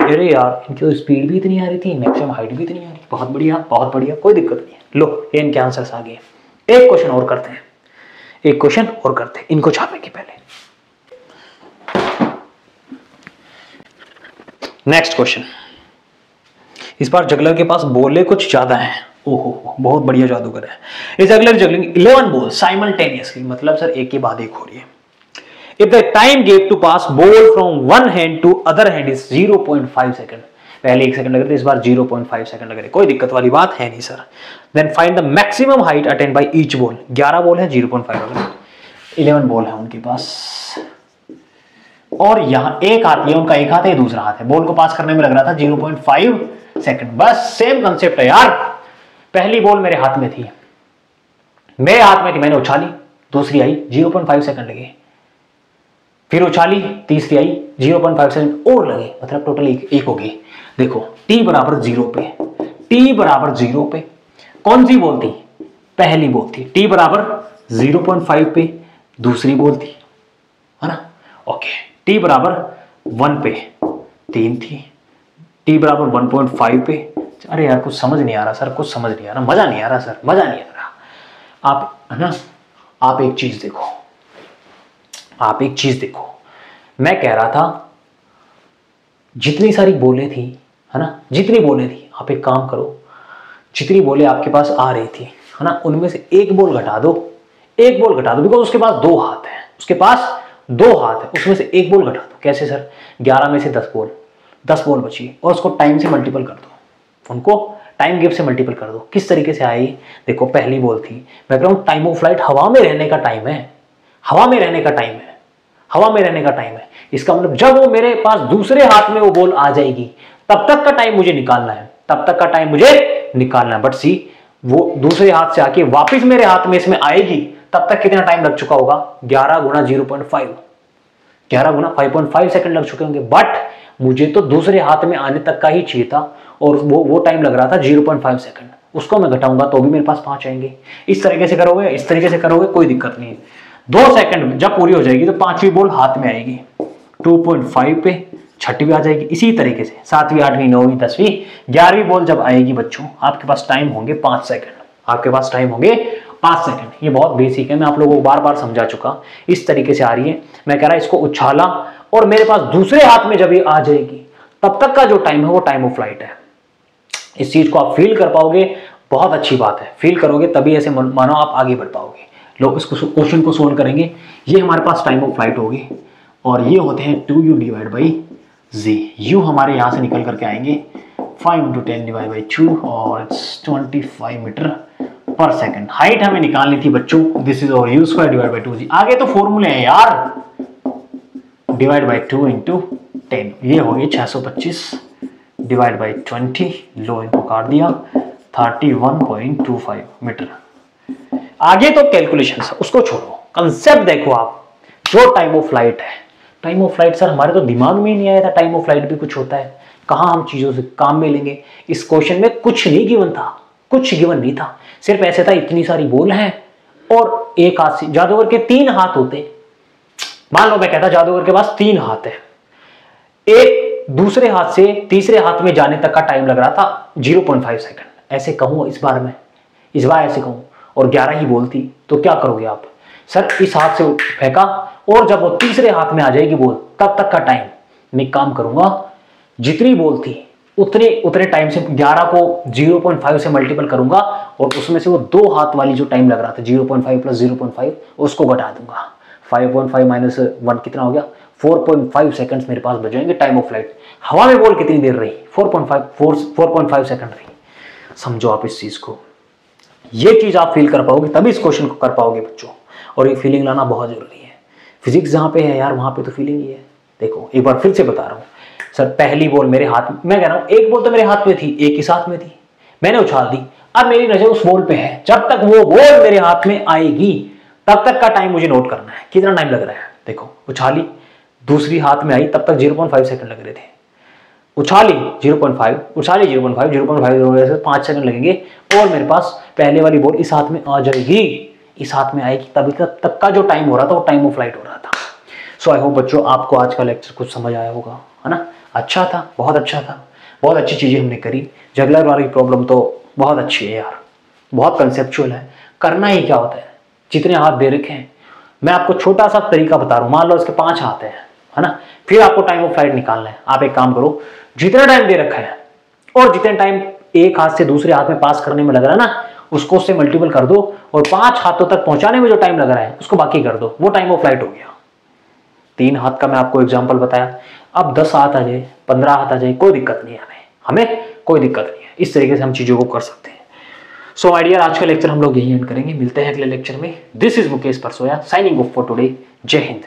अरे यार, इनकी तो स्पीड भी इतनी आ रही थी, मैक्सिमम हाइट भी इतनी आ रही, बहुत बढ़िया, कोई दिक्कत नहीं है। लो, ये इनके आंसर्स आ गए। एक क्वेश्चन और करते हैं, इनको छापने के पहले। नेक्स्ट क्वेश्चन, इस बार जगलर के पास बॉलें कुछ ज्यादा हैं। ओहो, बहुत बढ़िया जादूगर है। इस जगलर जगलिंग 11 बॉल साइमल्टेनियसली, मतलब सर एक के बाद एक हो रही है। If the time gave to pass ball from one hand to other hand is 0.5 second, पहले 1 सेकंड लग रहे थे, इस बार 0.5 सेकंड लग रहे, कोई दिक्कत वाली बात है नहीं sir. Then find the maximum height attained by each ball. 11 ball है, 0.5 लग रहा है, 11 बॉल है उनके पास, और यहां एक हाथ, ये उनका एक हाथ है, दूसरा हाथ है, बॉल को पास करने में लग रहा था 0.5 सेकंड। बस सेम कंसेप्ट है यार। पहली बॉल मेरे हाथ में थी, मैंने उछाली, दूसरी आई, 0.5 सेकंड लगे, फिर उछाली, तीसरी आई, 0.5 सेकंड और लगे, मतलब टोटल एक हो गई। देखो, t बराबर 0 पे कौन सी बॉल थी, पहली बॉल थी, t बराबर 0.5 पे दूसरी बॉल थी, ओके, टी बराबर 1 पे 3 थी, टी बराबर 1.5 पे। अरे यार कुछ समझ नहीं आ रहा सर, कुछ समझ नहीं आ रहा, मजा नहीं आ रहा सर, मजा नहीं आ रहा। आप है ना, आप एक चीज देखो, आप एक चीज देखो, मैं कह रहा था जितनी सारी बोले थी है ना, जितनी बोले थी, आप एक काम करो, जितनी बोले आपके पास आ रही थी है ना, उनमें से एक बॉल घटा दो, एक बॉल घटा दो, बिकॉज उसके पास 2 हाथ है, उसके पास 2 हाथ है, उसमें से एक बॉल घटा दो। कैसे सर? 11 में से 10 बॉल बची और उसको टाइम से मल्टीपल कर दो, उनको टाइम गैप से मल्टीपल कर दो। किस तरीके से आई? देखो पहली बॉल थी, मैं कह रहा हूं टाइम ऑफ फ्लाइट हवा में रहने का टाइम है, हवा में रहने का टाइम है, हवा में रहने का टाइम है। इसका मतलब जब वो मेरे पास दूसरे हाथ में वो बॉल आ जाएगी तब तक का टाइम मुझे निकालना है, तब तक का टाइम मुझे निकालना है। बट सी, वो दूसरे हाथ से आके वापस मेरे हाथ में इसमें आएगी तब तक कितना टाइम लग चुका होगा? 11 गुना 0.5, 11 गुना 5.5 सेकंड लग चुके होंगे। बट मुझे तो दूसरे हाथ में आने तक का ही चाहिए था और वो टाइम लग रहा था 0.5 सेकंड। उसको मैं घटाऊंगा तो भी मेरे पास 5 आएंगे। इस तरीके से करोगे, इस तरीके से करोगे, कोई दिक्कत नहीं है। 2 सेकंड जब पूरी हो जाएगी तो 5वीं बॉल हाथ में आएगी, 2.5 पे 6वीं आ जाएगी। इसी तरीके से 7वीं, 8वीं, 9वीं, 10वीं, 11वीं बॉल जब आएगी बच्चों, आपके पास टाइम होंगे 5 सेकंड, आपके पास टाइम होंगे 5 सेकंड। ये बहुत बेसिक है, मैं आप लोगों को बार बार समझा चुका। इस तरीके से आ रही है, मैं कह रहा इसको उछाला और मेरे पास दूसरे हाथ में जब ये आ जाएगी तब तक का जो टाइम है वो टाइम ऑफ फ्लाइट है। इस चीज को आप फील कर पाओगे, बहुत अच्छी बात है। फील करोगे तभी ऐसे मानो आप आगे बढ़ पाओगे। लोग इसको क्वेश्चन को सोल्व करेंगे। ये हमारे पास टाइम ऑफ फ्लाइट होगी और ये होते हैं 2u divide by z। u हमारे यहां से निकल करके आएंगे 5 × 10 डिवाइड बाई 2 और 25 मीटर पर सेकंड। हाइट हमें निकालनी थी बच्चों, दिस इज और u square divide by 2g। आगे तो फॉर्मूले हैं यार, डिवाइड बाई 2 × 10, ये हो गई 625 डिवाइड बाई 20, लो इनको काट दिया, 31.25 मीटर। आगे तो कैलकुलेशन उसको छोड़ो, कंसेप्ट देखो आप। जो टाइम ऑफ फ्लाइट है, टाइम ऑफ फ्लाइट सर हमारे तो दिमाग में ही नहीं आया था टाइम ऑफ फ्लाइट भी कुछ होता है। कहां हम चीजों से काम में लेंगे। इस क्वेश्चन में कुछ नहीं गिवन था, कुछ गिवन नहीं था, सिर्फ ऐसे था इतनी सारी बॉल है और एक हाथ से, जादूगर के 3 हाथ होते। मान लो मैं कहता जादूगर के पास 3 हाथ है, एक दूसरे हाथ से तीसरे हाथ में जाने तक का टाइम लग रहा था 0.5 सेकंड। ऐसे कहूं इस बार में, इस बार ऐसे कहूं और 11 ही बोल थी तो क्या करोगे आप? सर इस हाथ से फेंका और जब वो तीसरे हाथ में आ जाएगी बॉल तब तक का टाइम मैं काम करूंगा, जितनी बॉल थी उतने टाइम से 11 को 0.5 से मल्टीपल करूंगा और उसमें से वो 2 हाथ वाली जो टाइम लग रहा था 0.5 + 0.5 उसको घटा दूंगा। 5.5 - 1 कितना हो गया? 4.5 सेकंड्स मेरे पास बचेंगे टाइम ऑफ फ्लाइट। हवा में बॉल कितनी देर रही? 4.5 सेकंड रही। समझो आप इस चीज को, ये चीज आप फील कर पाओगे तभी इस क्वेश्चन को कर पाओगे बच्चों। और ये फीलिंग लाना बहुत जरूरी है। फिजिक्स जहां पे है यार वहां पे तो फीलिंग ही है। देखो एक बार फिर से बता रहा हूं सर, पहली बॉल मेरे हाथ में, मैं कह रहा हूं एक बॉल तो मेरे हाथ में थी, एक ही साथ में थी, मैंने उछाल दी। अब मेरी नजर उस बॉल पे है, जब तक वो बॉल मेरे हाथ में आएगी तब तक का टाइम मुझे नोट करना है, कितना टाइम लग रहा है। देखो उछाली, दूसरी हाथ में आई, तब तक 0.5 सेकंड लग रहे थे। उछाली 0.5, उछाली 0.5 से 5 सेकंड लगेंगे और मेरे पास पहले वाली बॉल इस हाथ में आ जाएगी, इस हाथ में आएगी, तभी तक का जो टाइम हो रहा था वो टाइम ऑफ फ्लाइट हो रहा था। सो आई होप बच्चों आपको आज का लेक्चर कुछ समझ आया होगा, है ना। अच्छा था, बहुत अच्छा था, बहुत अच्छी चीजें हमने करी। जगलर वाली प्रॉब्लम तो बहुत अच्छी है यार, बहुत कंसेप्चुअल है। करना ही क्या होता है, जितने हाथ दे रखे हैं, मैं आपको छोटा सा तरीका बता रहा हूं। मान लो इसके 5 हाथ है ना, फिर आपको टाइम ऑफ फ्लाइट निकालना है। आप एक काम करो, जितना टाइम दे रखा है और जितने टाइम एक हाथ से दूसरे हाथ में पास करने में लग रहा है ना, उसको उससे मल्टीपल कर दो और 5 हाथों तक पहुंचाने में जो टाइम लग रहा है उसको बाकी कर दो, वो टाइम ऑफ फ्लाइट हो गया। 3 हाथ का मैं आपको एग्जांपल बताया, अब 10 हाथ आ जाए, 15 हाथ आ जाए, कोई दिक्कत नहीं है, हमें कोई दिक्कत नहीं है। इस तरीके से हम चीजों को कर सकते हैं। सो माय डियर, आज का लेक्चर हम लोग यही एंड करेंगे। मिलते हैं अगले लेक्चर में। This is Mukesh Parsoya signing off for today. जय हिंद।